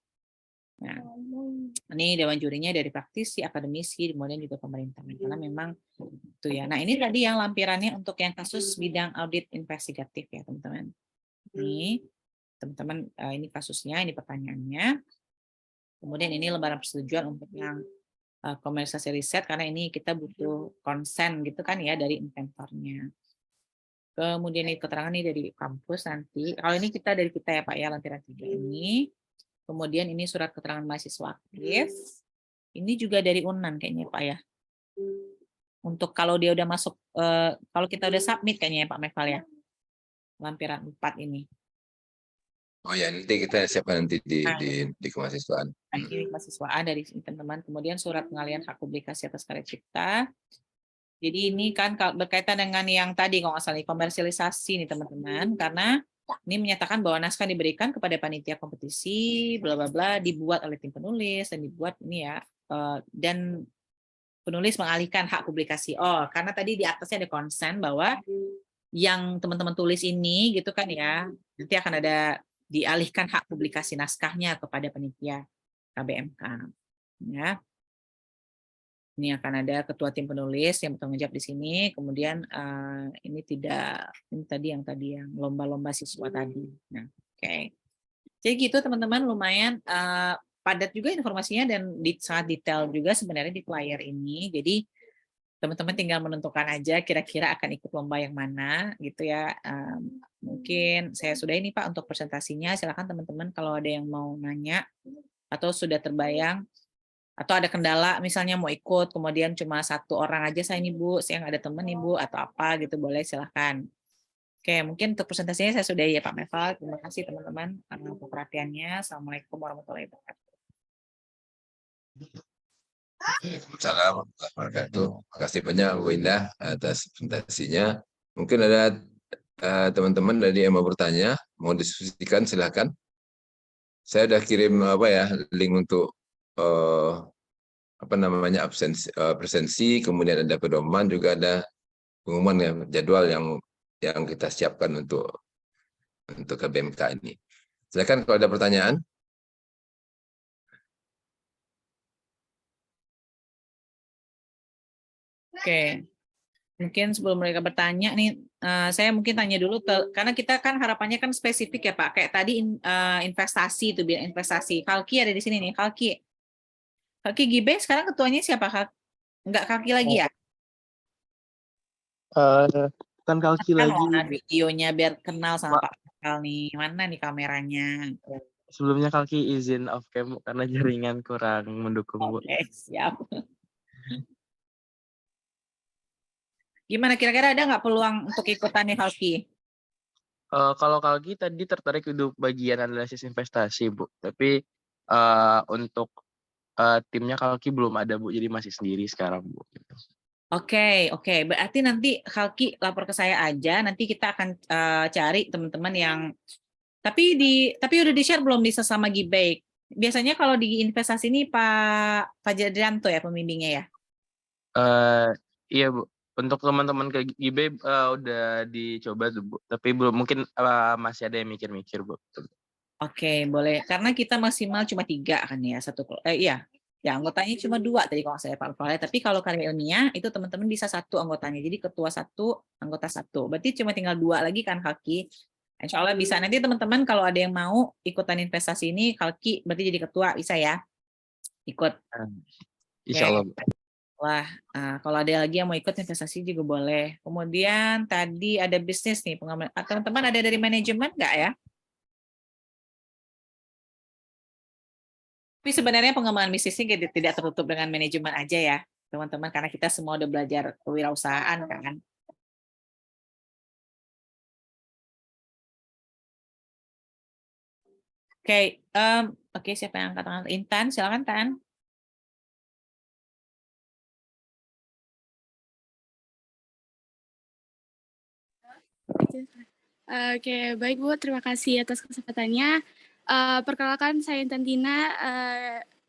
Nah, ini dewan jurinya dari praktisi, akademisi, kemudian juga pemerintah. Karena memang itu ya. Nah, ini tadi yang lampirannya untuk yang kasus bidang audit investigatif ya, teman-teman. Ini teman-teman, ini kasusnya, ini pertanyaannya. Kemudian ini lembaran persetujuan untuk yang komersialisasi riset, karena ini kita butuh konsen gitu kan ya dari inventornya. Kemudian ini keterangan ini dari kampus nanti. Kalau ini kita dari kita ya Pak ya, lampiran 3 ini. Kemudian ini surat keterangan mahasiswa aktif. Ini juga dari UNAN kayaknya Pak ya. Untuk kalau dia udah masuk, kalau kita udah submit kayaknya ya Pak Meval ya. Lampiran 4 ini. Oh ya, nanti kita siapkan nanti Nah, di kemahasiswaan. ini mahasiswaan dari teman-teman. Kemudian surat pengalihan hak publikasi atas karya cipta. Jadi ini kan berkaitan dengan yang tadi kalau nggak salah komersialisasi nih teman-teman, karena ini menyatakan bahwa naskah diberikan kepada panitia kompetisi, bla bla bla, dibuat oleh tim penulis dan dibuat ini ya, dan penulis mengalihkan hak publikasi. Oh, karena tadi di atasnya ada konsen bahwa yang teman-teman tulis ini gitu kan ya, nanti akan ada dialihkan hak publikasi naskahnya kepada panitia KBMK. Ya. Ini akan ada ketua tim penulis yang bertanggung jawab di sini. Kemudian ini tadi yang lomba-lomba siswa tadi. Nah, oke. Jadi gitu teman-teman, lumayan padat juga informasinya dan sangat detail juga sebenarnya di flyer ini. Jadi teman-teman tinggal menentukan aja kira-kira akan ikut lomba yang mana gitu ya. Mungkin saya sudah ini Pak untuk presentasinya. Silakan teman-teman kalau ada yang mau nanya atau sudah terbayang atau ada kendala misalnya mau ikut kemudian cuma satu orang aja saya nih Bu, saya nggak ada temen nih Bu atau apa gitu boleh silahkan. Oke, mungkin untuk presentasinya saya sudah ya Pak Meval. Terima kasih teman-teman untuk perhatiannya. Assalamualaikum warahmatullahi wabarakatuh. Assalamualaikum warahmatullahi wabarakatuh. Terima kasih banyak Bu Indah atas presentasinya. Mungkin ada teman-teman dari yang mau bertanya, mau diskusikan silahkan. Saya sudah kirim link untuk presensi, kemudian ada pedoman, juga ada pengumuman ya, jadwal yang kita siapkan untuk KBMK ini. Silakan kalau ada pertanyaan. Oke, mungkin sebelum mereka bertanya nih, saya mungkin tanya dulu karena kita kan harapannya kan spesifik ya Pak. Kayak tadi investasi itu biar investasi. Kalki ada di sini nih, Kalki. Kalki Gibe sekarang ketuanya siapa Kak? Enggak Kalki lagi ya? Bukan Kalki Kan lagi. warna videonya biar kenal sama Pak Kal nih. Mana nih kameranya? Sebelumnya Kalki izin off cam karena jaringan kurang mendukung, Bu. Oke, siap. Gimana kira-kira ada nggak peluang untuk ikutan nih Kalki? Kalau Kalki tadi tertarik untuk bagian analisis investasi, Bu. Tapi untuk timnya Kalki belum ada, Bu. Jadi masih sendiri sekarang, Bu. Oke. Berarti nanti Kalki lapor ke saya aja. Nanti kita akan cari teman-teman yang tapi udah di-share belum di sesama Gibay. Biasanya kalau di investasi ini Pak Jadranto ya pembimbingnya ya. Iya, Bu. Untuk teman-teman ke GIB udah dicoba tuh, Bu. Tapi belum, mungkin masih ada yang mikir-mikir, Bu. Oke, boleh. Karena kita maksimal cuma 3 kan ya, iya. Ya, anggotanya cuma 2 tadi kalau saya Pak Fale. Tapi kalau karya ilmiah itu teman-teman bisa 1 anggotanya. Jadi ketua 1, anggota 1. Berarti cuma tinggal 2 lagi kan Kalki. Insya Allah bisa. Nanti teman-teman kalau ada yang mau ikutan investasi ini, Kalki berarti jadi ketua, bisa ya? Ikut. Insya Allah, Bu. Wah, kalau ada lagi yang mau ikut investasi juga boleh. Kemudian tadi ada bisnis nih, teman-teman ada dari manajemen nggak ya? Tapi sebenarnya pengembangan bisnis ini tidak tertutup dengan manajemen aja ya, teman-teman, karena kita semua udah belajar kewirausahaan kan. Oke, siapa yang angkat tangan? Intan, silakan Tan. Oke, baik Bu, terima kasih atas kesempatannya. Perkenalkan saya Intan Tina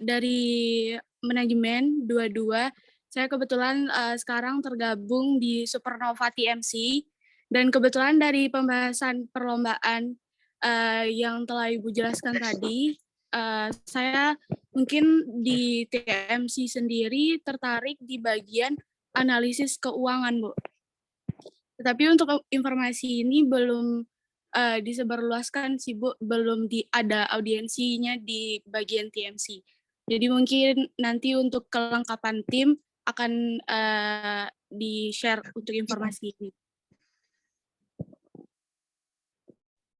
dari manajemen 22. Saya kebetulan sekarang tergabung di Supernova TMC dan kebetulan dari pembahasan perlombaan yang telah Ibu jelaskan tadi, saya mungkin di TMC sendiri tertarik di bagian analisis keuangan, Bu. Tetapi untuk informasi ini belum disebarluaskan sih Bu, belum ada audiensinya di bagian TMC. Jadi mungkin nanti untuk kelengkapan tim akan di-share untuk informasi ini.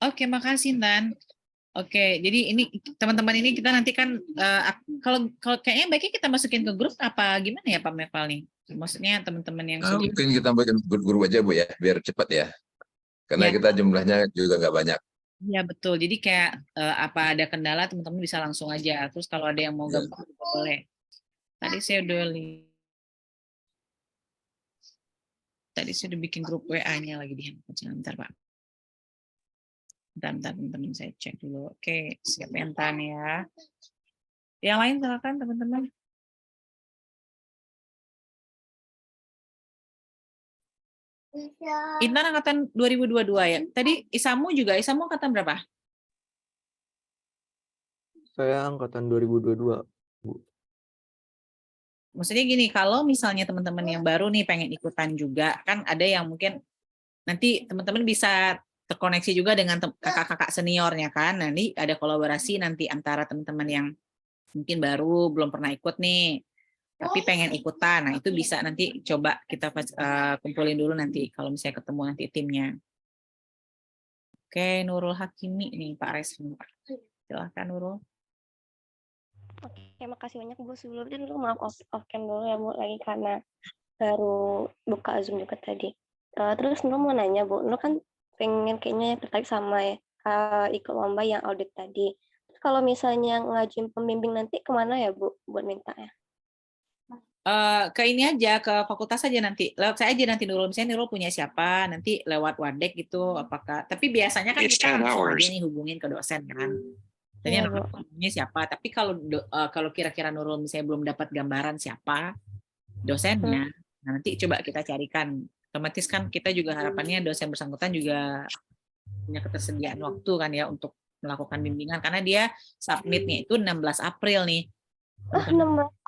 Oke, makasih Intan. Oke, jadi ini teman-teman ini kita nanti kan kalau kayaknya baiknya kita masukin ke grup apa gimana ya Pak Meval nih? Maksudnya teman-teman yang Mungkin kita bikin guru aja Bu ya, biar cepat ya. Karena kita jumlahnya juga nggak banyak. Iya betul. Jadi kayak apa ada kendala teman-teman bisa langsung aja. Terus kalau ada yang mau Ya. gabung juga boleh. Tadi saya udah bikin grup WA-nya lagi di handphone. Sebentar, Pak. Bentar, teman-teman saya cek dulu. Oke, siap Intan ya. Yang lain silakan teman-teman. Intan angkatan 2022 ya. Tadi Isamu angkatan berapa? Saya angkatan 2022, Bu. Maksudnya gini, kalau misalnya teman-teman yang baru nih pengen ikutan juga, kan ada yang mungkin nanti teman-teman bisa terkoneksi juga dengan kakak-kakak seniornya kan. Nanti ada kolaborasi nanti antara teman-teman yang mungkin baru belum pernah ikut nih, tapi pengen ikutan. Nah, itu bisa nanti coba kita kumpulin dulu nanti kalau misalnya ketemu nanti timnya. Oke, Nurul Hakimi nih Pak Resmi. Silahkan Nurul. Oke, makasih banyak Bu. Sebelumnya dulu maaf off cam dulu ya Bu, lagi karena baru buka Zoom juga tadi. Terus Nur mau nanya Bu, Nur kan pengen kayaknya tertarik sama ya ikut lomba yang audit tadi. Terus kalau misalnya ngajuin pembimbing nanti kemana ya Bu buat minta ya? Ke ini aja, ke fakultas aja nanti. Lewat saya aja nanti Nurul. Misalnya Nurul punya siapa, nanti lewat Wadek gitu. Apakah? Tapi biasanya kan kita langsung aja nih hubungin ke dosen kan. Tanya Iya, Bu. namanya siapa. Tapi kalau kira-kira Nurul misalnya belum dapat gambaran siapa dosennya, nah nanti coba kita carikan. Otomatis kan kita juga harapannya dosen bersangkutan juga punya ketersediaan waktu kan ya untuk melakukan bimbingan karena dia submitnya itu 16 April nih. 16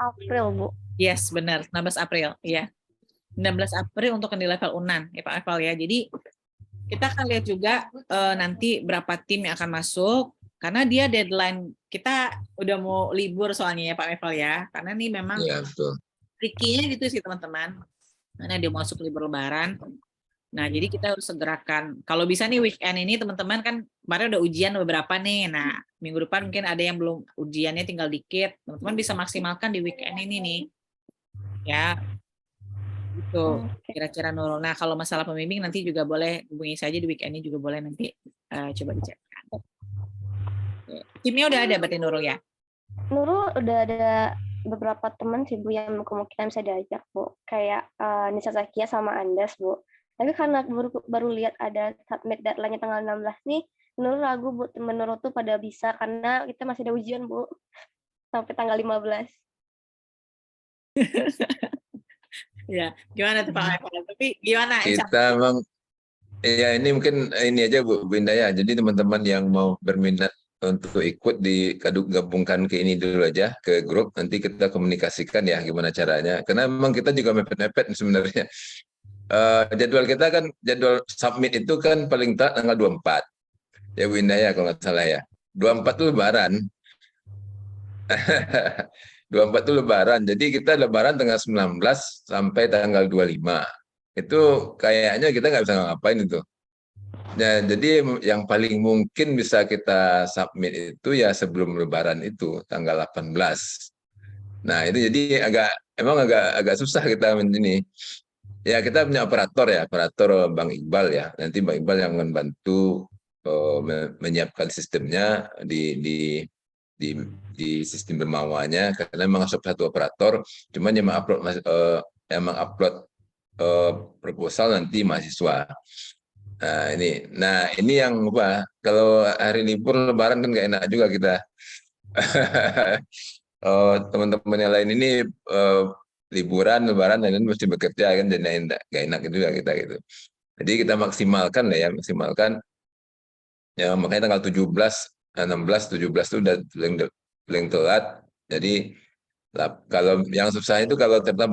April Bu. Yes, benar. 16 April. Iya. 16 April untuk yang di level UNAN ya Pak Eval ya. Jadi kita akan lihat juga nanti berapa tim yang akan masuk karena dia deadline kita udah mau libur soalnya ya Pak Eval ya. Karena ini memang Ya, betul. tricky-nya gitu sih teman-teman. Karena dia masuk libur lebaran. Nah, jadi kita harus segerakan. Kalau bisa nih weekend ini teman-teman kan kemarin udah ujian beberapa nih. Nah, minggu depan mungkin ada yang belum ujiannya tinggal dikit. Teman-teman bisa maksimalkan di weekend ini nih. Ya, itu kira-kira Nurul. Nah, kalau masalah pembimbing nanti juga boleh hubungi saja di weekend ini juga boleh nanti coba dicekkan. Timnya udah ada berarti Nurul ya? Nurul udah ada beberapa teman sih Bu yang kemungkinan bisa diajak Bu. Kayak Nisa Zakia sama Andas Bu. Tapi karena baru lihat ada submit deadline-nya tanggal 16 nih, Nurul ragu Bu, temen Nurul tuh pada bisa karena kita masih ada ujian Bu. Sampai tanggal 15. Ya, gimana tuh Pak Eval? Tapi gimana? Kita memang ya ini mungkin ini aja Bu Indah ya. Jadi teman-teman yang mau berminat untuk ikut gabungkan ke ini dulu aja ke grup. Nanti kita komunikasikan ya gimana caranya. Karena memang kita juga mepet-mepet sebenarnya. Jadwal kita kan jadwal submit itu kan paling telat tanggal 24. Ya Bu Indah ya kalau nggak salah ya. 24 itu Lebaran. 24 itu Lebaran. Jadi kita Lebaran tanggal 19 sampai tanggal 25. Itu kayaknya kita nggak bisa ngapain itu. Ya, jadi yang paling mungkin bisa kita submit itu ya sebelum Lebaran itu tanggal 18. Nah itu jadi emang agak susah kita ini. Ya kita punya operator Bang Iqbal ya. Nanti Bang Iqbal yang akan bantu menyiapkan sistemnya di sistem bermawanya karena memang satu operator. Cuman yang mengupload proposal nanti mahasiswa. Nah ini yang apa? Kalau hari libur Lebaran kan nggak enak juga kita. Teman-teman yang lain ini liburan Lebaran dan lain mesti bekerja kan, jadi nggak enak juga kita gitu. Jadi kita maksimalkan lah ya, ya makanya tanggal 17, 16, 17 itu udah paling telat. Jadi kalau yang susah itu kalau ternyata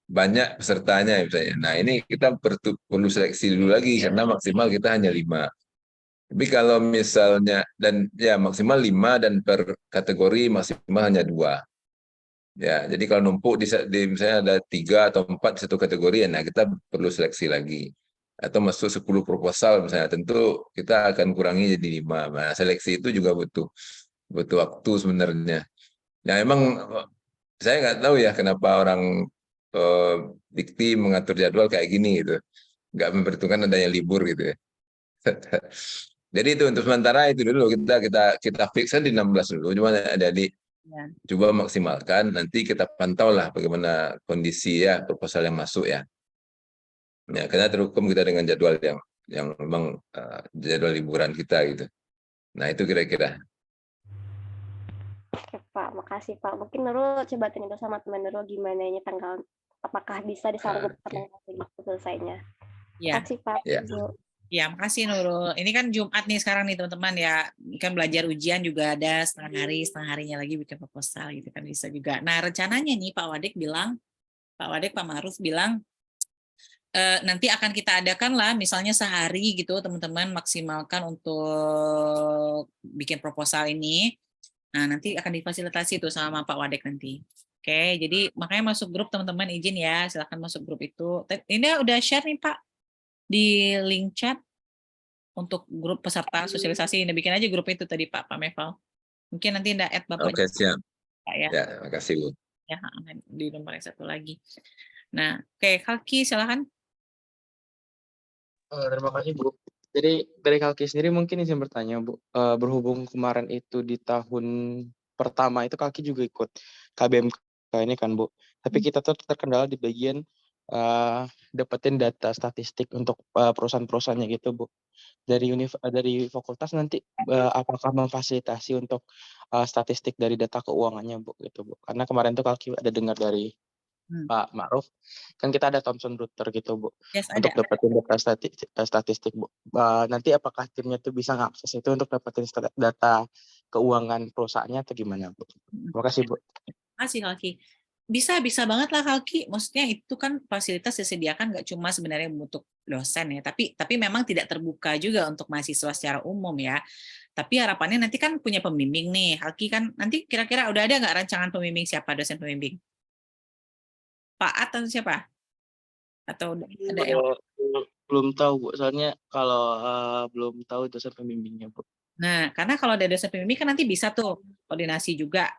banyak pesertanya misalnya. Nah ini kita perlu seleksi dulu lagi karena maksimal kita hanya 5. Tapi kalau misalnya dan ya maksimal 5 dan per kategori maksimal hanya 2. Ya, jadi kalau numpuk misalnya ada 3 atau 4 di satu kategori, nah kita perlu seleksi lagi. Atau masuk 10 proposal misalnya, tentu kita akan kurangi jadi 5. Nah, seleksi itu juga butuh waktu sebenarnya. Nah, emang saya nggak tahu ya kenapa orang dikti mengatur jadwal kayak gini gitu. Nggak memperhitungkan adanya libur gitu ya. Jadi itu untuk sementara itu dulu kita fixkan di 16 dulu. Cuma adik-adik Ya. coba maksimalkan. Nanti kita pantau lah bagaimana kondisi ya proposal yang masuk ya. Ya, karena terhukum kita dengan jadwal yang memang jadwal liburan kita gitu. Nah itu kira-kira. Oke Pak, makasih Pak. Mungkin Nurul coba tanya dulu sama teman Nurul gimana ini tanggal, apakah bisa disanggup Oke. tanggal segitu selesainya. Ya. Makasih Pak. Ya. Bu. Ya, makasih Nurul. Ini kan Jumat nih sekarang nih teman-teman ya. Ini kan belajar ujian juga ada setengah harinya lagi bikin proposal gitu kan bisa juga. Nah, rencananya nih Pak Wadek, Pak Ma'ruf bilang nanti akan kita adakan lah misalnya sehari gitu teman-teman maksimalkan untuk bikin proposal ini. Nah, nanti akan difasilitasi tuh sama Pak Wadek nanti. Oke, jadi makanya masuk grup teman-teman izin ya, silakan masuk grup itu. Ini udah share nih Pak di link chat untuk grup peserta sosialisasi. Nah, bikin aja grup itu tadi Pak Meval. Mungkin nanti ndak add Bapak Oke, siap. Pak ya. Ya, makasih Bu. Ya, di nomor yang satu lagi. Nah, oke, Kalki silakan. Terima kasih Bu. Jadi dari Kalki sendiri mungkin izin bertanya Bu, berhubung kemarin itu di tahun pertama itu Kalki juga ikut KBMK ini kan Bu, tapi kita tuh terkendala di bagian dapetin data statistik untuk perusahaan-perusahaannya gitu Bu. Dari fakultas nanti apakah memfasilitasi untuk statistik dari data keuangannya Bu gitu Bu? Karena kemarin tuh Kalki ada dengar dari Pak Ma'ruf, kan kita ada Thomson Reuters gitu Bu, Yes, untuk ada. dapetin data statistik Bu. Nanti apakah timnya tuh bisa ngakses itu untuk dapetin data keuangan perusahaannya atau gimana Bu? Terima kasih Bu. Makasih Kalki. Bisa banget lah Kalki. Maksudnya itu kan fasilitas disediakan nggak cuma sebenarnya untuk dosen ya, tapi memang tidak terbuka juga untuk mahasiswa secara umum ya. Tapi harapannya nanti kan punya pembimbing nih. Kalki kan nanti kira-kira udah ada nggak rancangan pembimbing siapa dosen pembimbing? Pak At atau siapa? Atau ada yang Belum tahu Bu, soalnya kalau belum tahu dosen pembimbingnya Bu. Nah, karena kalau ada dosen pembimbing kan nanti bisa tuh koordinasi juga.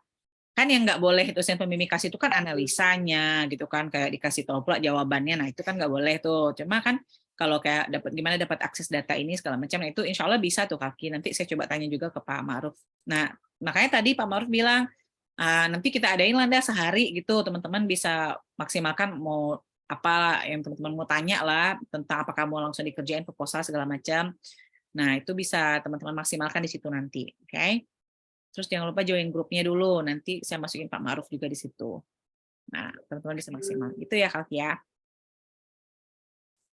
Kan yang nggak boleh dosen pembimbing kasih itu kan analisanya gitu kan, kayak dikasih tahu pula jawabannya. Nah, itu kan nggak boleh tuh. Cuma kan kalau kayak gimana dapat akses data ini segala macam, nah itu insya Allah bisa tuh Kaki. Nanti saya coba tanya juga ke Pak Ma'ruf. Nah, makanya tadi Pak Ma'ruf bilang, nanti kita adain lah sehari gitu, teman-teman bisa maksimalkan mau apa yang teman-teman mau tanya lah tentang apakah mau langsung dikerjain proposal segala macam. Nah, itu bisa teman-teman maksimalkan di situ nanti, oke? Terus jangan lupa join grupnya dulu, nanti saya masukin Pak Ma'ruf juga di situ. Nah, teman-teman bisa maksimal. Itu ya, Kalki ya.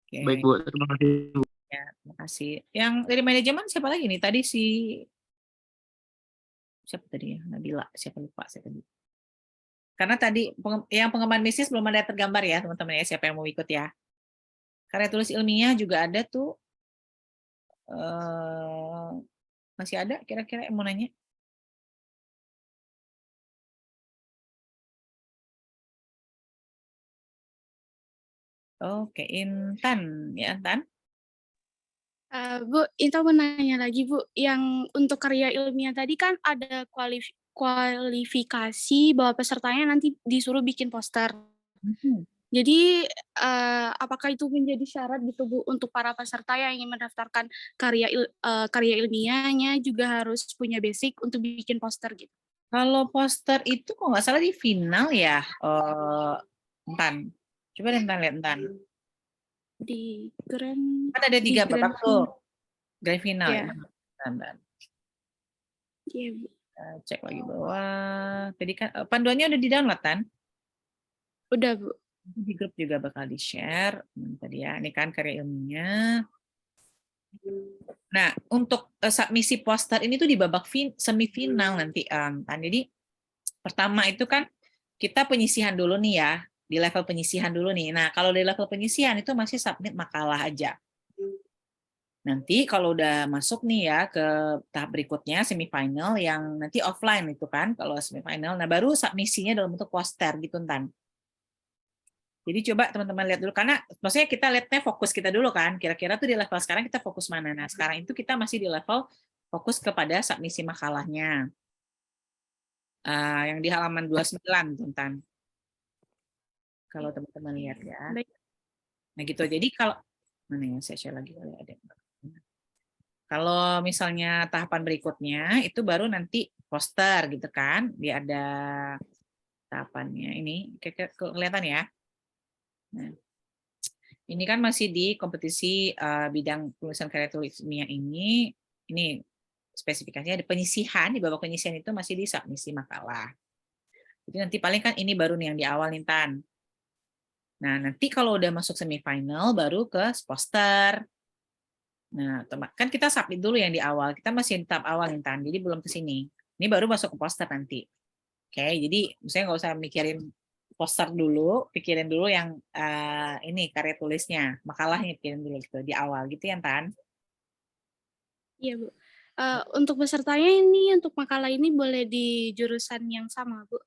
Oke, Baik Bu, terima kasih Bu. ya, terima kasih. Yang dari manajemen siapa lagi nih? Tadi siapa tadi ya? Nabila, siapa lupa saya tadi. Karena tadi yang pengembangan bisnis belum ada tergambar ya, teman-teman ya, siapa yang mau ikut ya. Karya tulis ilmiah juga ada tuh. Masih ada kira-kira yang mau nanya? Oke, Intan. Ya, Intan. Bu, Inta mau nanya lagi Bu, yang untuk karya ilmiah tadi kan ada kualifikasi bahwa pesertanya nanti disuruh bikin poster. Jadi apakah itu menjadi syarat gitu Bu untuk para peserta yang ingin mendaftarkan karya ilmiahnya juga harus punya basic untuk bikin poster gitu? Kalau poster itu kok nggak salah di final ya, Intan. Coba deh Intan lihat Intan. Di grand Kan ada 3 babak tuh. Grand final. Iya. Ya. Intan. Iya, Bu. Cek lagi bawah. Tadi kan panduannya udah di-download kan? Udah, Bu. Di grup juga bakal di-share. Tadi ya, ini kan karya ilmiah. Nah, untuk submisi poster ini tuh di babak semifinal nanti. Jadi pertama itu kan kita penyisihan dulu nih ya, di level penyisihan dulu nih. Nah, kalau di level penyisihan itu masih submit makalah aja. Nanti kalau udah masuk nih ya ke tahap berikutnya semifinal yang nanti offline itu kan kalau semifinal. Nah, baru submisinya dalam bentuk poster gitu Tan. Jadi coba teman-teman lihat dulu karena maksudnya kita lihatnya fokus kita dulu kan. Kira-kira tuh di level sekarang kita fokus mana. Nah, sekarang itu kita masih di level fokus kepada submisi makalahnya. Yang di halaman 29 Tan. Kalau teman-teman lihat ya. Baik. Nah, gitu. Jadi kalau mana ya saya share lagi kali ada. Kalau misalnya tahapan berikutnya itu baru nanti poster gitu kan. Dia ada tahapannya ini kelihatan ya. Nah, ini kan masih di kompetisi bidang penulisan karya tulis ilmiah ini spesifikasinya ada penyisihan, di babak penyisihan itu masih di submisi makalah. Jadi nanti paling kan ini baru nih yang di awal nih Tan. Nah, nanti kalau udah masuk semifinal baru ke poster. Nah, kan kita submit dulu yang di awal. Kita masih di tahap awal nih Tan, jadi belum ke sini. Ini baru masuk ke poster nanti. Oke, jadi misalnya nggak usah mikirin poster dulu, pikirin dulu yang ini karya tulisnya, makalahnya pikirin dulu gitu di awal gitu ya Tan. Iya, Bu. Untuk pesertanya ini, untuk makalah ini boleh di jurusan yang sama, Bu?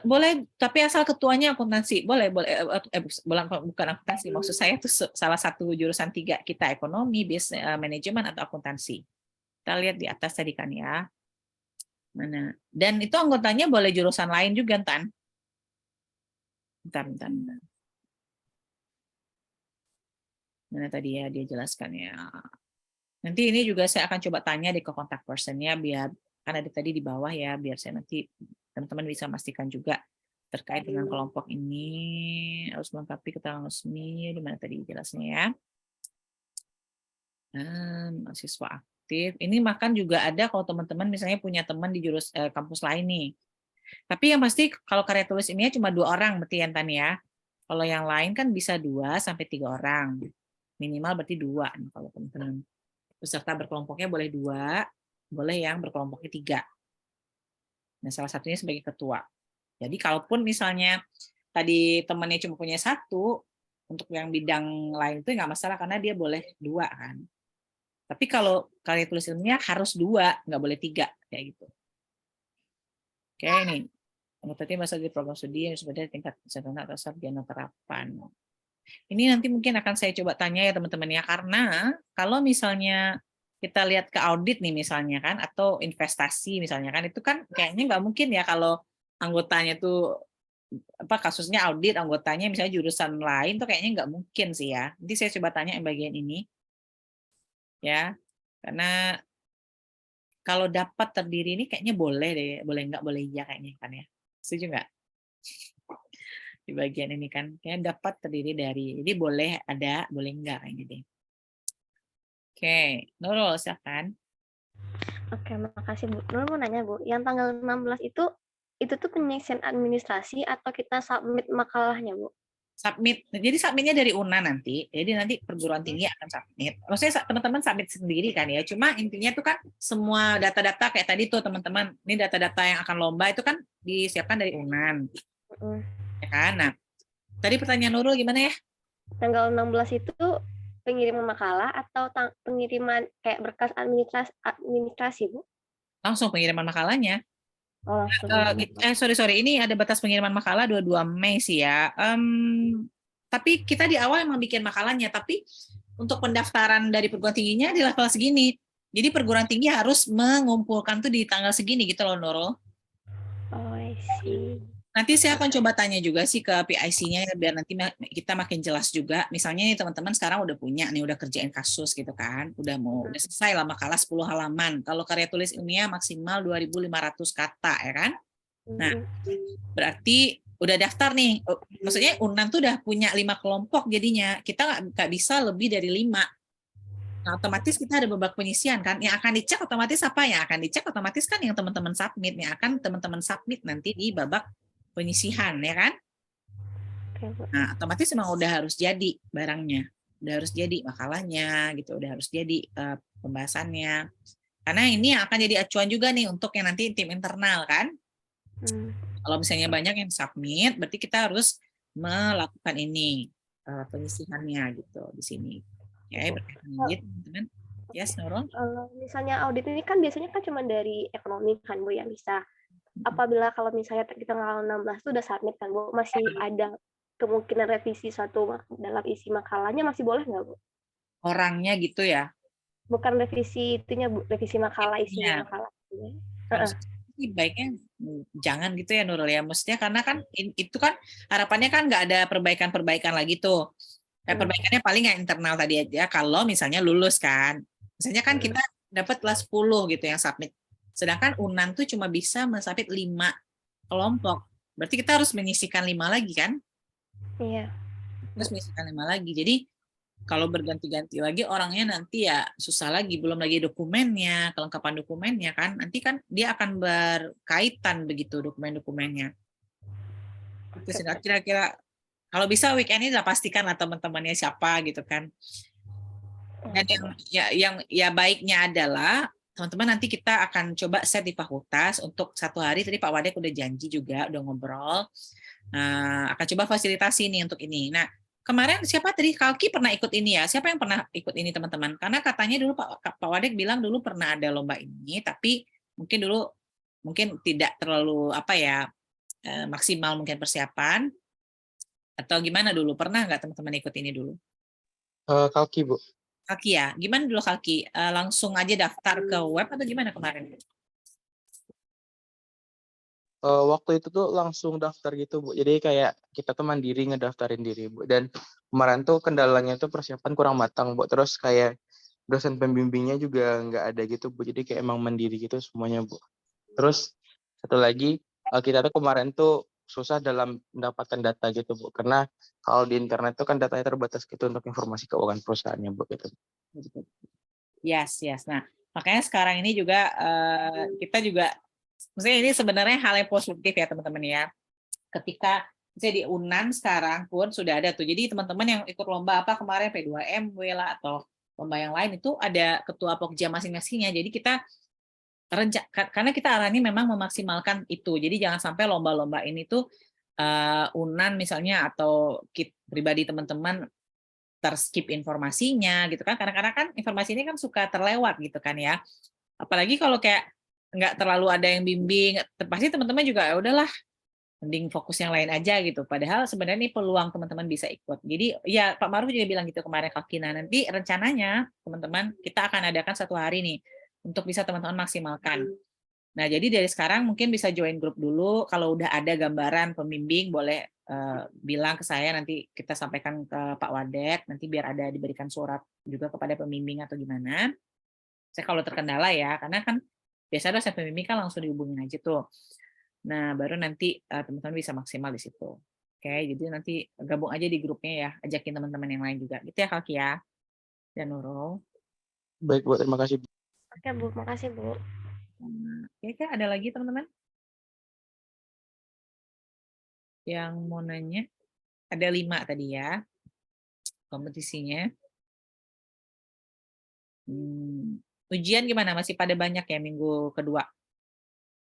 Boleh, tapi asal ketuanya akuntansi. Boleh, bukan akuntansi. Maksud saya itu salah satu jurusan 3 kita, ekonomi, manajemen, atau akuntansi. Kita lihat di atas tadi kan ya. Mana? Dan itu anggotanya boleh jurusan lain juga, Tan. Bentar. Mana tadi ya dia jelaskan ya. Nanti ini juga saya akan coba tanya di ke kontak personnya biar kan ada tadi di bawah ya, biar saya nanti teman-teman bisa memastikan juga terkait dengan kelompok ini harus melengkapi keterangan resmi di mana tadi jelasnya ya. Mahasiswa aktif. Ini makan juga ada kalau teman-teman misalnya punya teman di kampus lain nih. Tapi yang pasti kalau karya tulis ini cuma 2 orang berarti Tan ya. Kalau yang lain kan bisa 2 sampai 3 orang. Minimal berarti 2 nih kalau teman-teman. Peserta berkelompoknya boleh 2, boleh yang berkelompoknya 3. Nah, salah satunya sebagai ketua. Jadi kalaupun misalnya tadi temannya cuma punya 1, untuk yang bidang lain itu nggak masalah karena dia boleh 2 kan. Tapi kalau karya tulis ilmiah harus 2, nggak boleh 3 kayak gitu. Oke, ini anggota tim masuk di program studi yang sebenarnya tingkat sarjana atau sarjana terapan. Ini nanti mungkin akan saya coba tanya ya teman-teman ya, karena kalau misalnya kita lihat ke audit nih misalnya kan, atau investasi misalnya kan, itu kan kayaknya nggak mungkin ya kalau anggotanya tuh kasusnya audit, anggotanya misalnya jurusan lain tuh kayaknya nggak mungkin sih ya. Nanti saya coba tanya yang bagian ini ya, karena kalau dapat terdiri ini kayaknya boleh deh, boleh nggak boleh iya kayaknya kan ya, setuju nggak? Di bagian ini kan kayaknya dapat terdiri dari, jadi boleh ada, boleh enggak kayak gitu. Oke, Nurul silakan. Oke, makasih Bu. Nur mau nanya Bu, yang tanggal 16 itu tuh penyelesaian administrasi atau kita submit makalahnya Bu? Submit, jadi submitnya dari UNAN nanti, jadi nanti perguruan tinggi akan submit. Maksudnya teman-teman submit sendiri kan ya, cuma intinya tuh kan semua data-data kayak tadi tuh teman-teman, ini data-data yang akan lomba itu kan disiapkan dari UNAN. Ya kan? Nah, tadi pertanyaan Nurul gimana ya? Tanggal 16 itu pengiriman makalah atau pengiriman kayak berkas administrasi, Bu? Langsung pengiriman makalahnya. Oh, langsung. Sorry, ini ada batas pengiriman makalah 22 Mei sih ya. Tapi kita di awal emang bikin makalahnya, tapi untuk pendaftaran dari perguruan tingginya di level segini. Jadi perguruan tinggi harus mengumpulkan tuh di tanggal segini gitu loh, Nurul. Oh, I see. Nanti saya akan coba tanya juga sih ke PIC-nya biar nanti kita makin jelas juga. Misalnya nih teman-teman sekarang udah punya nih, udah kerjain kasus gitu kan, udah selesai lah makalah 10 halaman. Kalau karya tulis ilmiah maksimal 2.500 kata ya kan. Nah, berarti udah daftar nih. Maksudnya UNAN tuh udah punya 5 kelompok jadinya. Kita nggak bisa lebih dari 5. Nah, otomatis kita ada babak penyisian kan. Yang akan dicek otomatis apa? Yang akan dicek otomatis kan yang teman-teman submit. Yang akan teman-teman submit nanti di babak penyisihan ya kan. Nah, otomatis memang udah harus jadi barangnya, udah harus jadi makalahnya gitu, udah harus jadi pembahasannya. Karena ini akan jadi acuan juga nih untuk yang nanti tim internal kan. Kalau misalnya banyak yang submit, berarti kita harus melakukan ini penyisihannya gitu di sini. Ya, berkaitan gitu, teman-teman. Yes, Nurul. Misalnya audit ini kan biasanya kan cuma dari ekonomi kan Bu yang bisa. Apabila kalau misalnya kita tanggal 16 itu udah submit kan Bu, masih ada kemungkinan revisi suatu dalam isi makalahnya masih boleh nggak Bu? Orangnya gitu ya? Bukan revisi itunya Bu, revisi makalah isinya makalah. Baiknya jangan gitu ya Nurul ya, maksudnya karena kan itu kan harapannya kan nggak ada perbaikan lagi tuh. Nah, perbaikannya paling yang internal tadi aja kalau misalnya lulus kan. Misalnya kan kita dapat kelas 10 gitu yang submit. Sedangkan UNAN tuh cuma bisa mensubmit 5 kelompok. Berarti kita harus menyisikan 5 lagi kan? Iya. Terus menyisikan 5 lagi. Jadi kalau berganti-ganti lagi orangnya nanti ya susah lagi. Belum lagi dokumennya, kelengkapan dokumennya kan. Nanti kan dia akan berkaitan begitu dokumen-dokumennya. Terus kira-kira kalau bisa weekend ini udah pastikan lah teman-temannya siapa gitu kan. Dan yang baiknya adalah teman-teman nanti kita akan coba set di fakultas untuk 1 hari. Tadi Pak Wadek udah janji juga, udah ngobrol. Akan coba fasilitasi nih untuk ini. Nah, kemarin siapa tadi Kalki pernah ikut ini ya? Siapa yang pernah ikut ini teman-teman? Karena katanya dulu Pak Wadek bilang dulu pernah ada lomba ini, tapi mungkin tidak terlalu maksimal mungkin persiapan. Atau gimana dulu? Pernah nggak teman-teman ikut ini dulu? Kalki, Bu. Kalki ya? Gimana dulu Kalki? Langsung aja daftar ke web atau gimana kemarin? Waktu itu tuh langsung daftar gitu, Bu. Jadi kayak kita tuh mandiri ngedaftarin diri, Bu. Dan kemarin tuh kendalanya tuh persiapan kurang matang, Bu. Terus kayak dosen pembimbingnya juga nggak ada gitu, Bu. Jadi kayak emang mandiri gitu semuanya, Bu. Terus satu lagi, kita tuh kemarin tuh susah dalam mendapatkan data gitu, Bu. Karena kalau di internet tuh kan datanya terbatas gitu untuk informasi keuangan perusahaannya, Bu. Gitu. Yes. Nah, makanya sekarang ini juga kita juga, maksudnya ini sebenarnya hal yang positif ya teman-teman ya. Ketika misalnya di UNAN sekarang pun sudah ada tuh. Jadi teman-teman yang ikut lomba apa kemarin P2MW lah atau lomba yang lain itu ada ketua pokja masing-masingnya. Jadi kita karena kita arahnya memang memaksimalkan itu. Jadi jangan sampai lomba-lomba ini tuh UNAN misalnya atau pribadi teman-teman terskip informasinya gitu kan. Kadang-kadang kan informasi ini kan suka terlewat gitu kan ya. Apalagi kalau kayak nggak terlalu ada yang bimbing, pasti teman-teman juga ya udahlah mending fokus yang lain aja gitu. Padahal sebenarnya ini peluang teman-teman bisa ikut. Jadi ya Pak Maruf juga bilang gitu kemarin Kak Kina, nanti rencananya teman-teman kita akan adakan 1 hari nih untuk bisa teman-teman maksimalkan. Nah, jadi dari sekarang mungkin bisa join grup dulu. Kalau udah ada gambaran pembimbing boleh bilang ke saya, nanti kita sampaikan ke Pak Wadek, nanti biar ada diberikan surat juga kepada pembimbing atau gimana. Saya kalau terkendala ya, karena kan biasanya dosen pembimbing kan langsung dihubungin aja tuh. Nah, baru nanti teman-teman bisa maksimal di situ. Oke, jadi nanti gabung aja di grupnya ya, ajakin teman-teman yang lain juga. Gitu ya Kalki ya, dan Nurul. Baik, Bu. Terima kasih, Bu. Oke, Bu. Makasih, Bu. Oke, ada lagi teman-teman yang mau nanya? Ada 5 tadi ya kompetisinya. Ujian gimana? Masih pada banyak ya minggu kedua?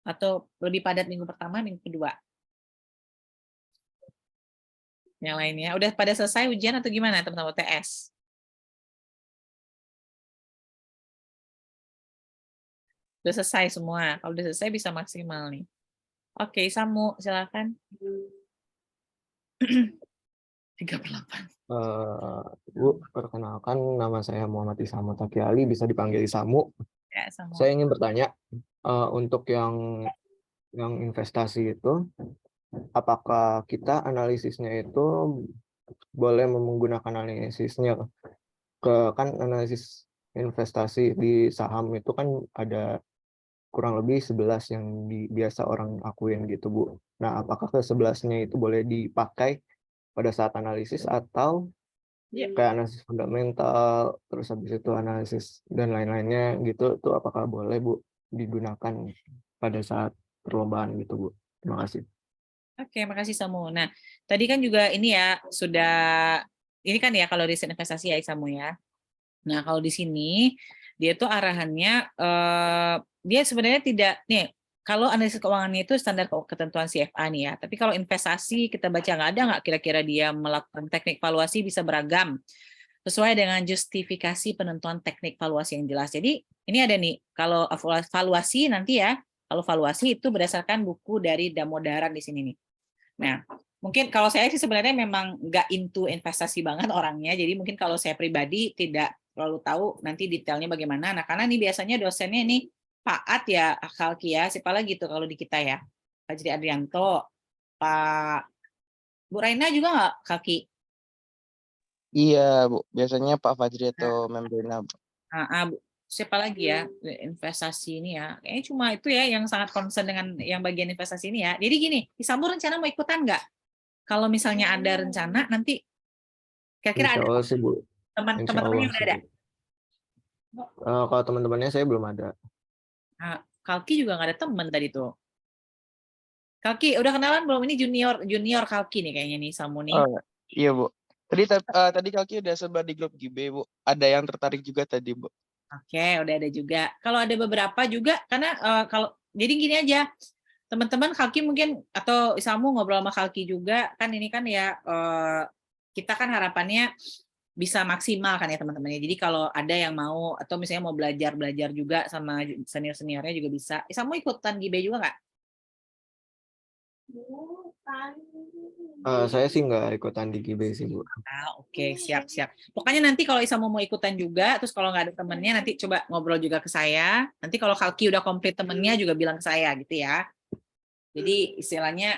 Atau lebih padat minggu pertama, minggu kedua? Yang lainnya udah pada selesai ujian atau gimana teman-teman UTS? Udah selesai semua. Kalau udah selesai bisa maksimal nih. Oke, Samu, silakan. 38. Bu, perkenalkan nama saya Muhammad Isamu Takiali, bisa dipanggil Isamu. Ya, Samu. Saya ingin bertanya, untuk yang investasi itu, apakah kita analisisnya itu boleh menggunakan analisisnya kan analisis investasi di saham itu kan ada kurang lebih 11 yang biasa orang akuin gitu, Bu. Nah, apakah ke-11-nya itu boleh dipakai pada saat analisis atau kayak analisis fundamental, terus habis itu analisis dan lain-lainnya gitu, itu apakah boleh, Bu, digunakan pada saat perlombaan gitu, Bu? Terima kasih. Oke, makasih Samu. Nah, tadi kan juga ini ya, ini kan ya kalau riset investasi ya Samu ya. Nah, kalau di sini dia tuh arahannya dia sebenarnya tidak nih, kalau analisis keuangannya itu standar ketentuan CFA nih ya. Tapi kalau investasi kita baca nggak kira-kira dia melakukan teknik valuasi bisa beragam sesuai dengan justifikasi penentuan teknik valuasi yang jelas. Jadi ini ada nih, kalau valuasi nanti ya, kalau valuasi itu berdasarkan buku dari Damodaran di sini nih. Nah, mungkin kalau saya sih sebenarnya memang nggak into investasi banget orangnya, jadi mungkin kalau saya pribadi tidak terlalu tahu nanti detailnya bagaimana. Nah, karena ini biasanya dosennya ini Pak At ya, Kalki ya, siapa lagi tuh kalau di kita ya, Pak Jiri Adrianto, Pak Bu Raina juga nggak Kalki? Iya, Bu. Biasanya Pak Fajri atau Membrina, Bu. Siapa lagi ya investasi ini ya? Kayaknya cuma itu ya yang sangat concern dengan yang bagian investasi ini ya. Jadi gini, Isamu rencana mau ikutan nggak? Kalau misalnya ada rencana, nanti kira-kira Insya ada Allah sih, Bu. Insya teman-temannya Allah udah sih, ada. Bu. Kalau teman-temannya saya belum ada. Nah, Kalki juga nggak ada teman tadi tuh. Kalki, udah kenalan belum? Ini junior Kalki nih kayaknya nih, Samu nih. Oh, iya, Bu. Tadi Kalki udah sebar di grup GB, Bu. Ada yang tertarik juga tadi, Bu. Oke, udah ada juga. Kalau ada beberapa juga, karena kalau jadi gini aja, teman-teman Kalki mungkin atau Isamu ngobrol sama Kalki juga, kan ini kan ya kita kan harapannya bisa maksimal kan ya teman-temannya. Jadi kalau ada yang mau atau misalnya mau belajar juga sama senior-seniornya juga bisa. Isamu ikutan GB juga nggak? Saya sih nggak ikutan di GB sih, Bu. Oke, siap. Pokoknya nanti kalau Isamu mau ikutan juga, terus kalau nggak ada temennya nanti coba ngobrol juga ke saya. Nanti kalau Kalki udah komplit temennya juga bilang ke saya gitu ya. Jadi istilahnya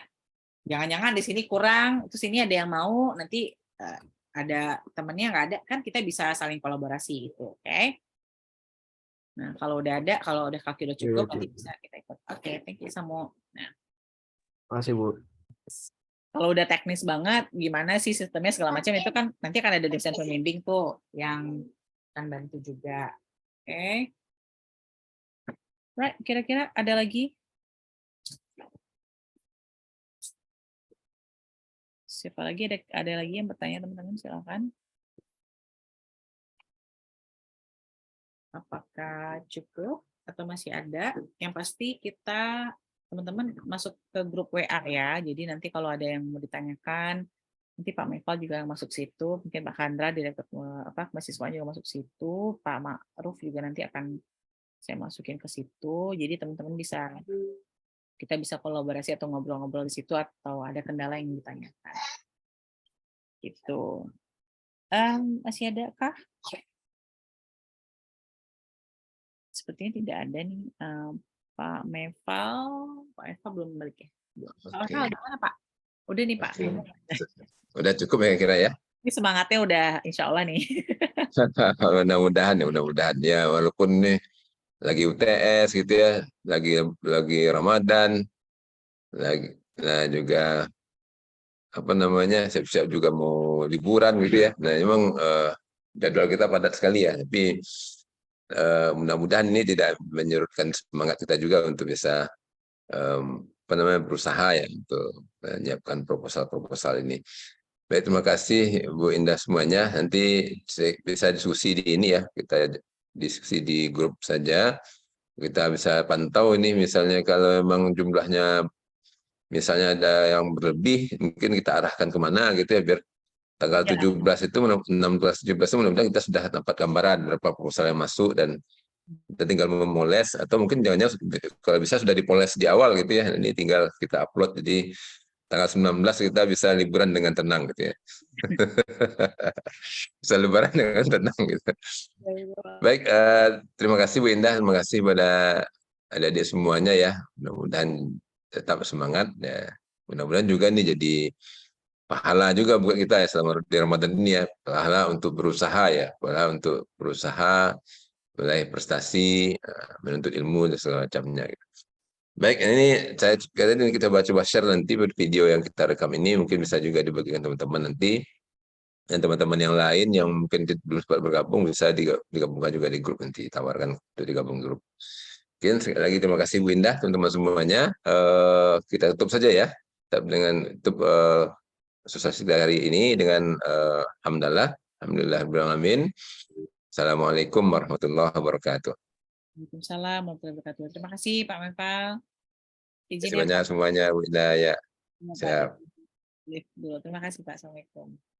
jangan-jangan di sini kurang, terus ini ada yang mau, nanti ada temennya nggak ada, kan kita bisa saling kolaborasi gitu, oke? Nah kalau udah Kalki udah cukup, nanti bisa kita ikut. Oke, thank you Isamu. Nah, Makasih, Bu. kalau udah teknis banget, gimana sih sistemnya segala macam itu kan nanti akan ada dosen pembimbing tuh yang akan bantu juga. Oke. Right, kira-kira ada lagi? Siapa lagi ada lagi yang bertanya teman-teman silakan. Apakah cukup atau masih ada? Yang pasti kita teman-teman masuk ke grup WA ya. Jadi nanti kalau ada yang mau ditanyakan, nanti Pak Meval juga masuk situ, mungkin Pak Kandra direktur mahasiswanya juga masuk situ, Pak Ma'ruf juga nanti akan saya masukin ke situ. Jadi teman-teman kita bisa kolaborasi atau ngobrol-ngobrol di situ atau ada kendala yang ditanyakan. Gitu. Masih ada kah? Sepertinya tidak ada nih. Pak Meval belum balik ya? Pak Meval di mana Pak? Udah nih Pak. Udah cukup ya kira ya. Ini semangatnya udah insya Allah nih. Mudah-mudahan ya, walaupun nih lagi UTS gitu ya, lagi Ramadan, nah juga siap-siap juga mau liburan gitu ya. Nah memang jadwal kita padat sekali ya, tapi mudah-mudahan ini tidak menyurutkan semangat kita juga untuk bisa berusaha ya untuk menyiapkan proposal ini. Baik, terima kasih Bu Indah semuanya. Nanti bisa diskusi di ini ya, kita diskusi di grup saja. Kita bisa pantau ini misalnya kalau memang jumlahnya misalnya ada yang berlebih, mungkin kita arahkan kemana gitu ya, biar tanggal 17 itu, 16, 17 itu mudah-mudahan kita sudah dapat gambaran berapa proposal yang masuk dan kita tinggal memoles atau mungkin jangan-jangan kalau bisa sudah dipoles di awal gitu ya. Ini tinggal kita upload jadi tanggal 19 kita bisa liburan dengan tenang gitu ya. Bisa lebaran dengan tenang gitu. Baik, terima kasih Bu Indah, terima kasih pada adik-adik semuanya ya. Mudah-mudahan tetap semangat ya. Mudah-mudahan juga nih jadi pahala juga buat kita ya selama di Ramadan ini ya. Pahala untuk berusaha ya, pahala untuk berusaha, meraih prestasi, menuntut ilmu dan segala macamnya. Baik, ini kita coba share nanti video yang kita rekam ini, mungkin bisa juga dibagikan teman-teman nanti. Dan teman-teman yang lain yang mungkin belum sempat bergabung bisa digabungkan juga di grup nanti, tawarkan untuk digabung grup. Mungkin sekali lagi terima kasih Bu Indah, teman-teman semuanya. Kita tutup saja ya, dengan tutup sosialisasi hari ini dengan alhamdulillah. Assalamualaikum warahmatullahi wabarakatuh. Waalaikumsalam warahmatullahi wabarakatuh. Terima kasih Pak Meval. Terima kasih banyak semuanya Bu Indah ya. Siap. Terima kasih Pak. Assalamualaikum.